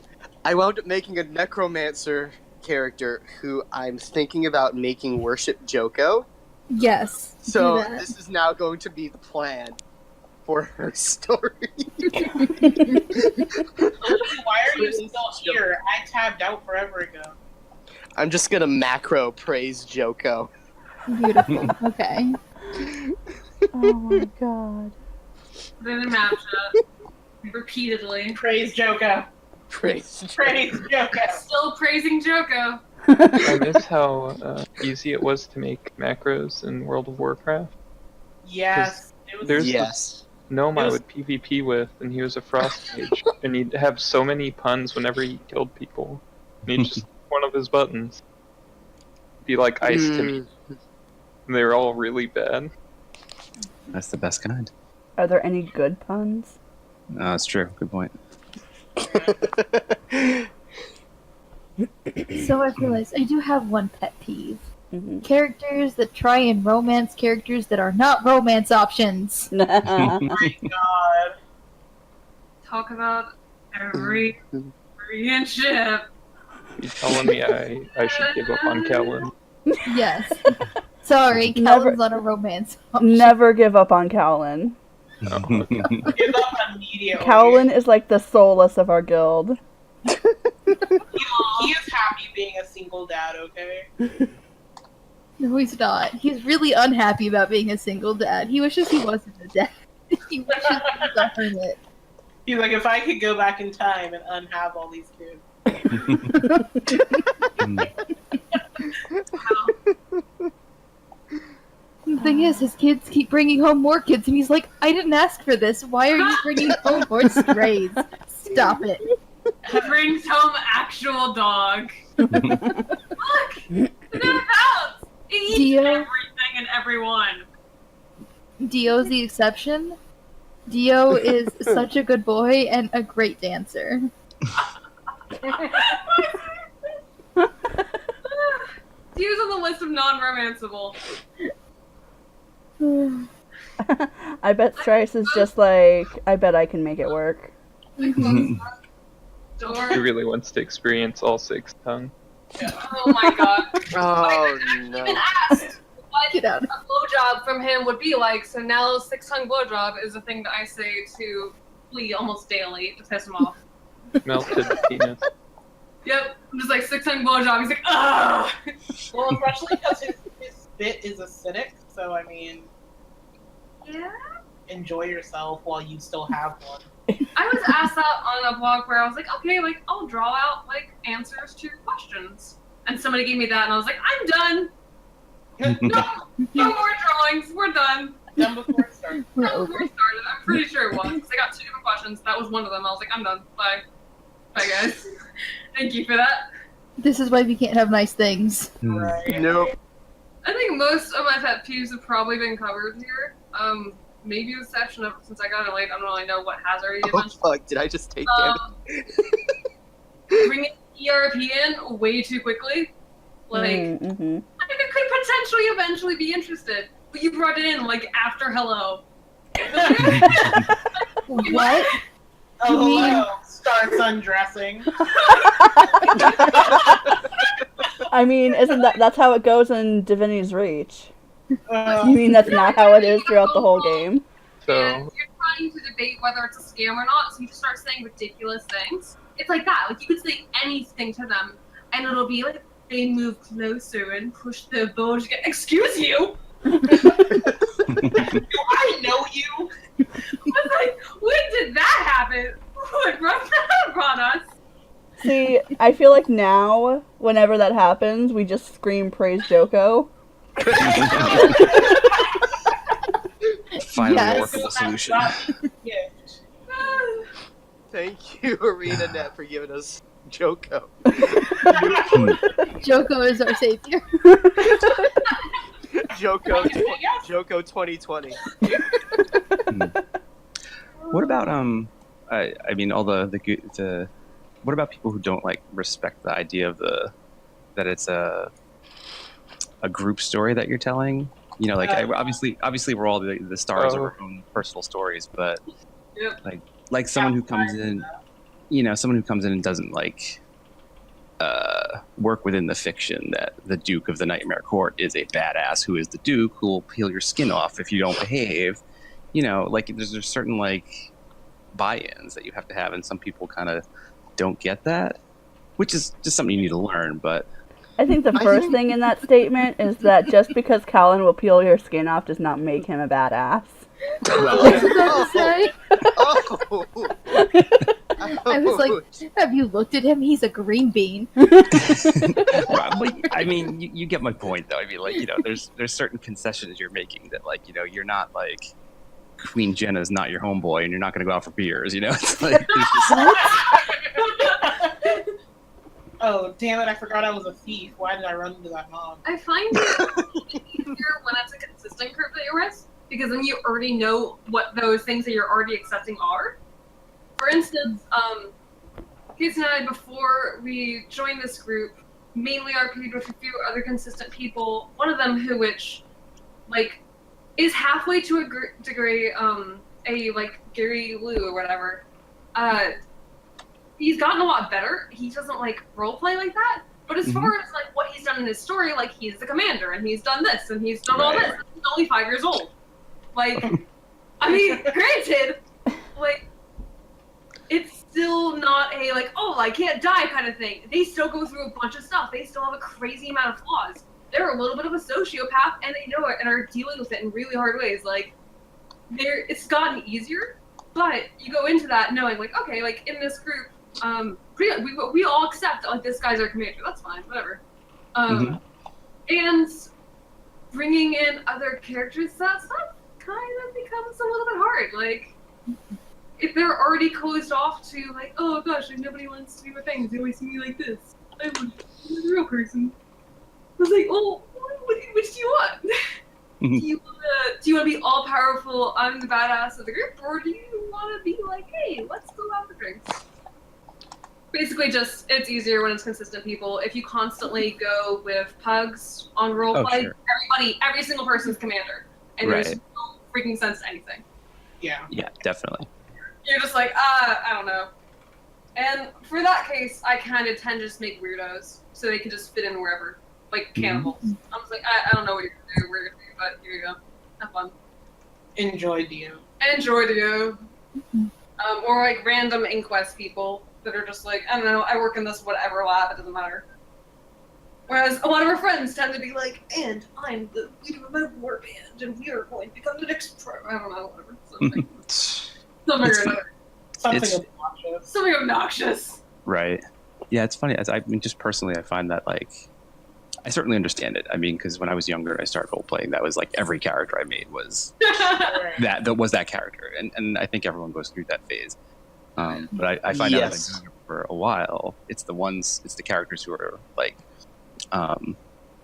I wound up making a necromancer character who I'm thinking about making worship Joko. Yes. So do that. this is now going to be the plan for her story. Why are you still here? I tabbed out forever ago. I'm just gonna macro praise Joko. Beautiful. Okay. Oh my god. Put it in map chat. Repeatedly. Praise Joko. Praise. Praise Joko. Still praising Joko. I miss how easy it was to make macros in World of Warcraft. Yes. It was There's Yes. gnome It I was- would PvP with, and he was a frost mage, and he'd have so many puns whenever he killed people. And he'd just one of his buttons be like ice to me, and they were all really bad. That's the best kind. Are there any good puns? That's true. Good point. So I've realized I do have one pet peeve. Mhm. Characters that try and romance characters that are not romance options. Oh my god. Talk about every ship. You telling me I should give up on Kellen? Yes. Sorry, Never- Kellen's not a romance option. Never give up on Cowlin. Give up immediately. Cowlin is like the soulless of our guild. He is happy being a single dad, okay? No, he's not. He's really unhappy about being a single dad. He wishes he wasn't a dad. He wishes he was a hermit. He's like, if I could go back in time and unhave all these kids. The thing is, his kids keep bringing home more kids, and he's like, I didn't ask for this. Why are you bringing home more strays? Stop it. Brings home actual dog. Look! Look at the house! It eats Dio? everything and everyone. Dio's the exception. Dio is such a good boy and a great dancer. Dio's on the list of non-romanceable. I bet Strice is just like, I bet I can make it work. Door. He really wants to experience all 6 tongue. Oh my god. Oh Even no. asked what Get out. a blowjob from him would be like, so now 6-tongue blowjob is a thing that I say to Lee almost daily to piss him off. Melted penis. Yep, I'm just like 6-tongue blowjob. He's like, ah. Well, especially because his spit is acidic, so I mean, Yeah. enjoy yourself while you still have one. I was asked that on a blog where I was like, okay, like I'll draw out like answers to your questions, and somebody gave me that, and I was like, I'm done. No more drawings. We're done. Done before it starts. We're Not over. before it started. I'm pretty sure it was. 'Cause I got 2 different questions. That was one of them. I was like, I'm done. Bye. Bye, guys. Thank you for that. This is why we can't have nice things. Right. Nope. I think most of my pet peeves have probably been covered here. Maybe the section of since I got it late, I don't really know what has already Oh mentioned. fuck! Did I just take damage? Bringing ERP in way too quickly. Like, Mm-hmm. I could potentially eventually be interested, but you brought it in like after hello. What? Oh, You mean- hello. Starts undressing. I mean, isn't that's how it goes in Divinity's Reach? You Uh, mean that's not how it is throughout the whole game? So, And you're trying to debate whether it's a scam or not, so you just start saying ridiculous things. It's like that. Like, you could say anything to them, and it'll be like, they move closer and push their bow to get. Excuse you? do I know you? I was like, when did that happen? What brought that upon us? See, I feel like now, whenever that happens, we just scream praise Joko. Finally, Yes. workable solution. Yeah. Thank you, Arena Net, for giving us Joko. Joko is our savior. Joko. Yes. Joko 2020. What about I mean, all the what about people who don't like respect the idea of that it's a group story that you're telling? You know, like obviously we're all the stars of our own personal stories, but Yep. like someone who comes in, you know, someone who comes in and doesn't like work within the fiction that the Duke of the Nightmare Court is a badass who is the Duke who will peel your skin off if you don't behave. You know, like there's certain like buy-ins that you have to have, and some people kind of don't get that, which is just something you need to learn. But I think the first thing in that statement is that just because Callan will peel your skin off does not make him a badass. Well, I was about to say. Oh. I was like, have you looked at him? He's a green bean. but, I mean, you get my point, though. I mean, like, there's certain concessions you're making that, like, you're not like Queen Jenna's not your homeboy, and you're not going to go out for beers. It's like there's just, Oh, damn it, I forgot I was a thief. Why did I run into that mob? I find it easier when it's a consistent group that you're with, because then you already know what those things that you're already accepting are. For instance, Casey and I, before we joined this group, mainly RP'd with a few other consistent people. One of them which, like, is halfway to a degree, a, like, Gary Liu or whatever. He's gotten a lot better. He doesn't, like, roleplay like that. But as far as, like, what he's done in his story, like, he's the commander, and he's done this, and he's done all this. He's only 5 years old. Like, I mean, granted, like, it's still not a, like, oh, I can't die kind of thing. They still go through a bunch of stuff. They still have a crazy amount of flaws. They're a little bit of a sociopath, and they know it, and are dealing with it in really hard ways. Like, it's gotten easier, but you go into that knowing, like, okay, like, in this group, we all accept that, like, this guy's our commander. That's fine, whatever. And bringing in other characters, that stuff kind of becomes a little bit hard. Like, if they're already closed off to, like, oh gosh, like, nobody wants to do my things. They always see me like this. I'm a real person. I was like, oh, which do you want? Do you want to be all powerful? I'm the badass of the group, or do you want to be like, hey, let's go out for drinks? Basically, just it's easier when it's consistent people. If you constantly go with pugs on roleplay, every single person's commander, and there's no freaking sense to anything. Yeah. Yeah, definitely. You're just like, I don't know. And for that case, I kind of tend to just make weirdos so they can just fit in wherever, like cannibals. I'm just like, I don't know what you're gonna do, where you're gonna do, but here you go, have fun. Enjoy Dio. Enjoy Dio. Or like random Inquest people that are just like, I don't know, I work in this whatever lab, it doesn't matter. Whereas a lot of our friends tend to be like, and I'm the leader of my war band, and we are going to become the next pro. I don't know, whatever. Something or another. Something obnoxious. Right. Yeah, it's funny. I mean, just personally, I find that, like, I certainly understand it. I mean, because when I was younger and I started role playing, that was like every character I made was that character, and I think everyone goes through that phase. But I find out as I've been for a while, it's the characters who are like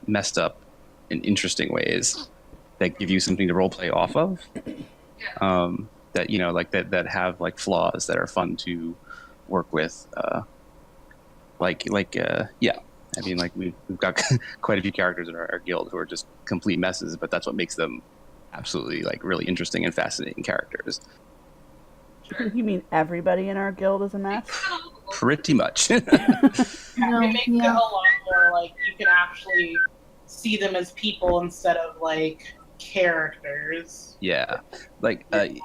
messed up in interesting ways that give you something to role play off of. That like that have like flaws that are fun to work with. Yeah. I mean, like we've got quite a few characters in our guild who are just complete messes, but that's what makes them absolutely like really interesting and fascinating characters. You mean everybody in our guild is a mess? Pretty much. It makes it a lot more like you can actually see them as people instead of like characters. Yeah, like like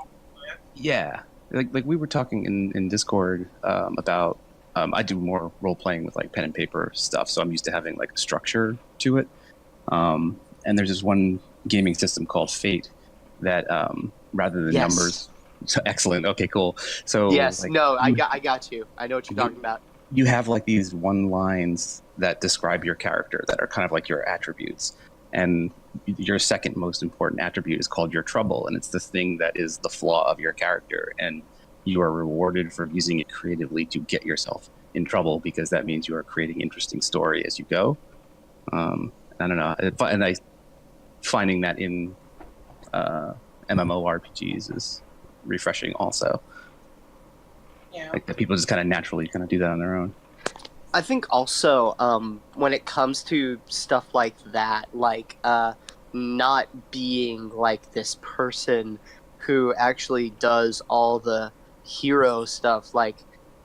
we were talking in Discord about. I do more role playing with like pen and paper stuff, so I'm used to having like a structure to it. And there's this one gaming system called Fate that rather than numbers. So excellent. Okay, cool. So I got you. I know what you're talking about. You have like these one lines that describe your character that are kind of like your attributes, and your second most important attribute is called your trouble, and it's the thing that is the flaw of your character, and you are rewarded for using it creatively to get yourself in trouble, because that means you are creating interesting story as you go. I don't know, and finding that in MMORPGs is refreshing also. Yeah. Like that people just kind of naturally kind of do that on their own. I think also when it comes to stuff like that, like not being like this person who actually does all the hero stuff, like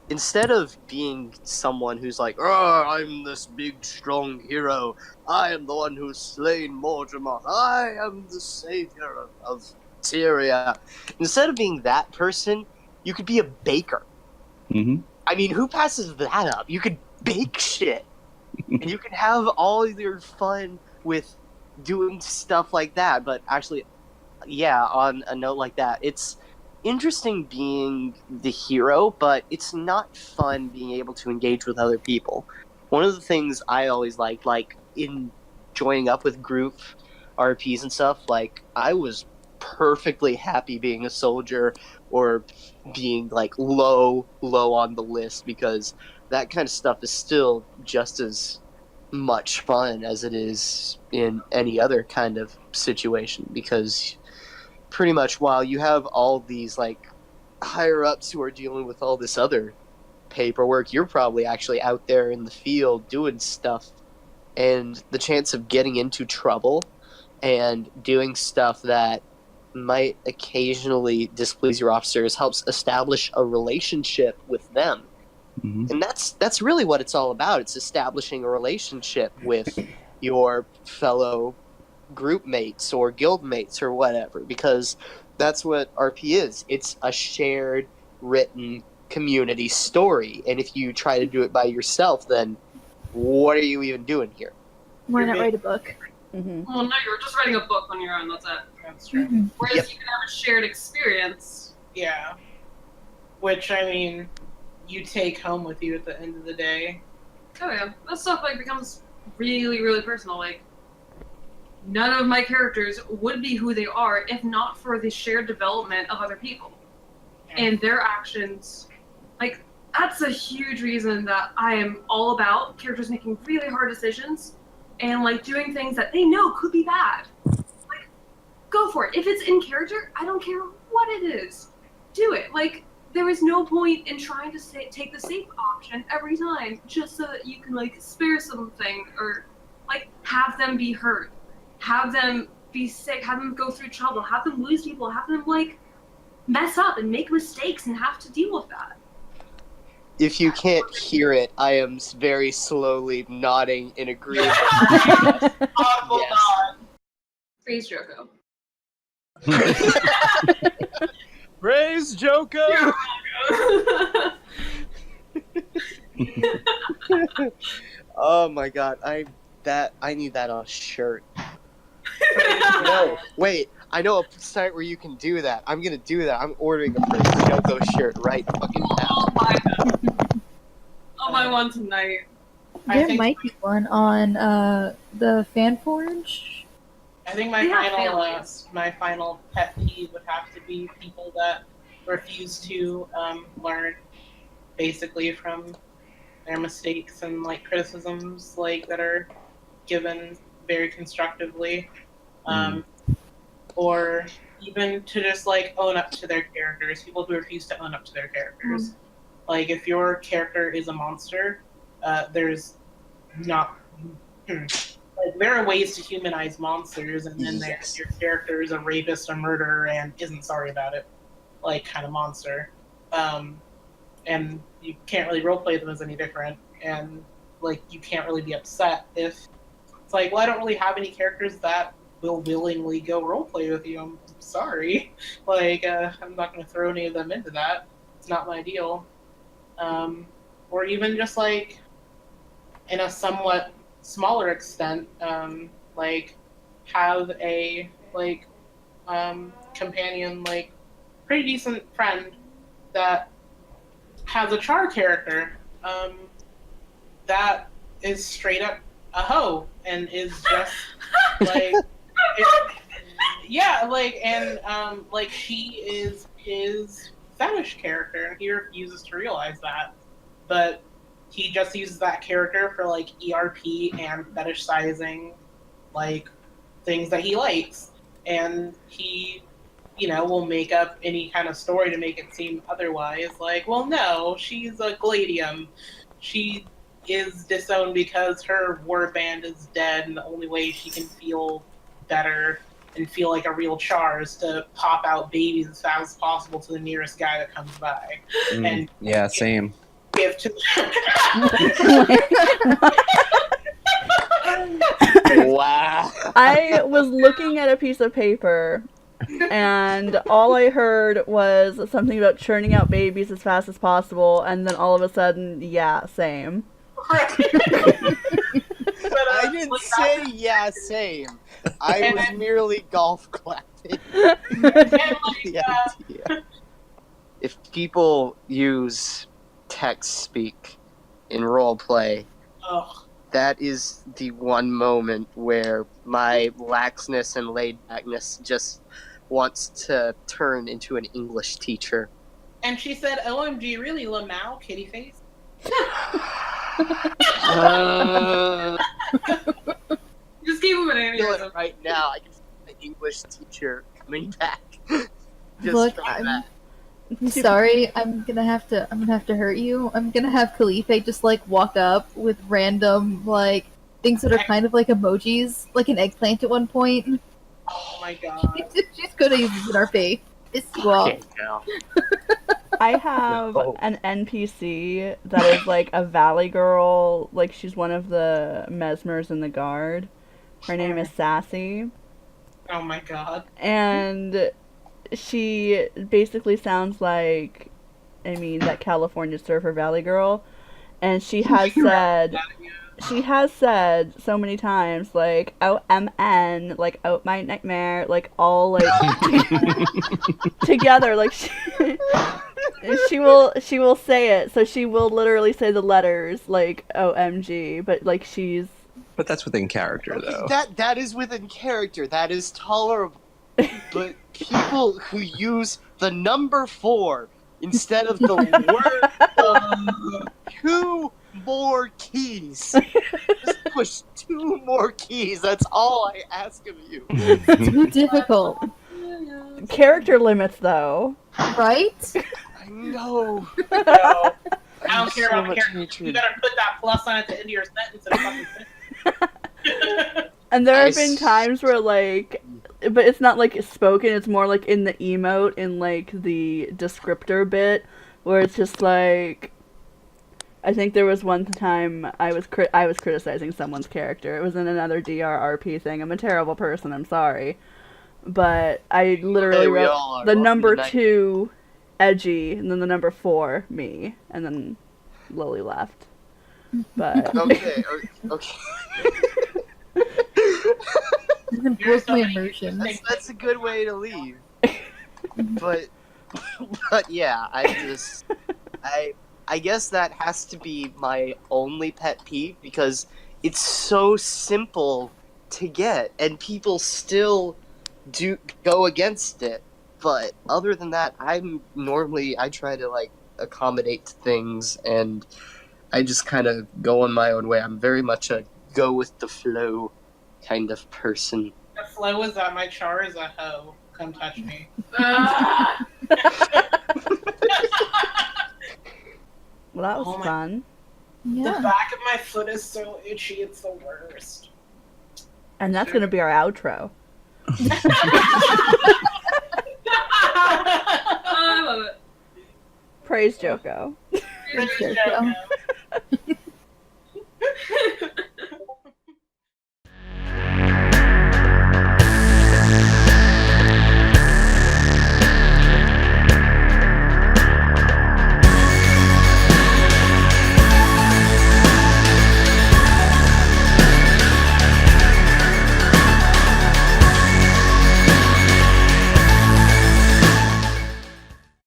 instead of being someone who's like, oh, I'm this big strong hero, I am the one who's slain Mortimer, I am the savior of Tyria. Instead of being that person, you could be a baker. I mean, who passes that up? You could bake shit and you can have all your fun with doing stuff like that, but actually yeah, on a note like that, it's interesting being the hero, but it's not fun being able to engage with other people. One of the things I always like in joining up with group RPs and stuff, like I was perfectly happy being a soldier or being like low on the list, because that kind of stuff is still just as much fun as it is in any other kind of situation, because pretty much while you have all these like higher ups who are dealing with all this other paperwork, you're probably actually out there in the field doing stuff, and the chance of getting into trouble and doing stuff that might occasionally displease your officers helps establish a relationship with them. Mhm. And that's really what it's all about. It's establishing a relationship with your fellow group mates or guild mates or whatever, because that's what RP is. It's a shared written community story. And if you try to do it by yourself, then what are you even doing here? Why not write a book? Mm-hmm. Well, no, you're just writing a book on your own. That's it. That's true. Mhm. Whereas Yep. you can have a shared experience. Yeah. Which, I mean, you take home with you at the end of the day. Oh yeah, that stuff like becomes really, really personal. Like, none of my characters would be who they are if not for the shared development of other people and their actions. Like, that's a huge reason that I am all about characters making really hard decisions and like doing things that they know could be bad. Like, go for it. If it's in character, I don't care what it is. Do it. Like, there is no point in trying to take the safe option every time just so that you can like spare something or like have them be hurt, have them be sick, have them go through trouble, have them lose people, have them like mess up and make mistakes and have to deal with that. If you can't hear it, I am very slowly nodding in agreement. Audible Yes. nod. Praise Joko. Praise Joko! Oh my god, I need that on a shirt. No, wait, I know a site where you can do that. I'm gonna do that. I'm ordering a Praise Joko shirt right fucking now. I'll buy one tonight. I There think- might be one on the FanForge. I think my They have final pet peeve would have to be people that refuse to learn basically from their mistakes and like criticisms like that are given very constructively, or even to just like own up to their characters. People who refuse to own up to their characters. Like if your character is a monster, there's not. Like, there are ways to humanize monsters, and then Yes. your character is a rapist or murderer and isn't sorry about it, like kind of monster. And you can't really roleplay them as any different, and like you can't really be upset if it's like, well, I don't really have any characters that will willingly go roleplay with you. I'm sorry, like I'm not going to throw any of them into that. It's not my deal. Or even just like in a somewhat smaller extent, like have a like companion, like pretty decent friend that has a char character that is straight up a hoe and is just like yeah, like, and like she is his fetish character and he refuses to realize that, but he just uses that character for like ERP and fetish sizing, like things that he likes, and he, you know, will make up any kind of story to make it seem otherwise. Like, well, no, she's a gladium. She is disowned because her warband is dead, and the only way she can feel better and feel like a real char is to pop out babies as fast as possible to the nearest guy that comes by. And Yeah, same. give to Wow. I was looking at a piece of paper, and all I heard was something about churning out babies as fast as possible, and then all of a sudden, yeah, same. I didn't say yeah, same. I was merely golf clapping. And like, The idea. If people use text speak in roleplay, ugh. that is the one moment where my laxness and laid backness just wants to turn into an English teacher. And she said, "OMG, really, Lamau, kitty face." Just gave him an I feel aneurysm. it right now. I can feel the English teacher coming back. Just Look, from I'm that. sorry. I'm gonna have to hurt you. I'm gonna have Khalife just like walk up with random like things that are kind of like emojis, like an eggplant at one point. Oh my god. She's gonna use this in our face. Piss you off. Fucking hell. I have No. an NPC that is like a valley girl. Like she's one of the mesmers in the guard. Her name is Sassy, Oh my god. and she basically sounds like, I mean, that California Surfer Valley girl. And she has said so many times, like, OMN, like, oh my nightmare, like, all, like, together, like, she will say it, so she will literally say the letters, like, OMG, but, like, she's... But that's within character, though. That is within character. That is tolerable. But people who use the number 4 instead of the word 2 more keys. Just push 2 more keys. That's all I ask of you. Too difficult, Character limits, though. right? I know. No. I don't care So about the much character. hatred. You better put that plus sign at the end of your sentence and fucking And there I have been times where, like, but it's not, like, spoken, it's more, like, in the emote, in, like, the descriptor bit, where it's just, like, I think there was one time I was criticizing someone's character. It was in another DRRP thing. I'm a terrible person, I'm sorry. But I literally Hey, we wrote all are. the Welcome number to night. 2, Edgy, and then the number 4, me. And then Lily left. But... Okay. Even broke my immersion. That's a good way to leave. But yeah, I guess that has to be my only pet peeve because it's so simple to get and people still do go against it. But other than that, I try to like accommodate to things and I just kind of go on my own way. I'm very much a go with the flow kind of person. The flow is that my char is a hoe. Come touch me. Ah! Well, that was Oh my- fun. The Yeah. back of my foot is so itchy, it's the worst. And that's going to be our outro. I love it. Praise Joko. Pretty Joko. joke.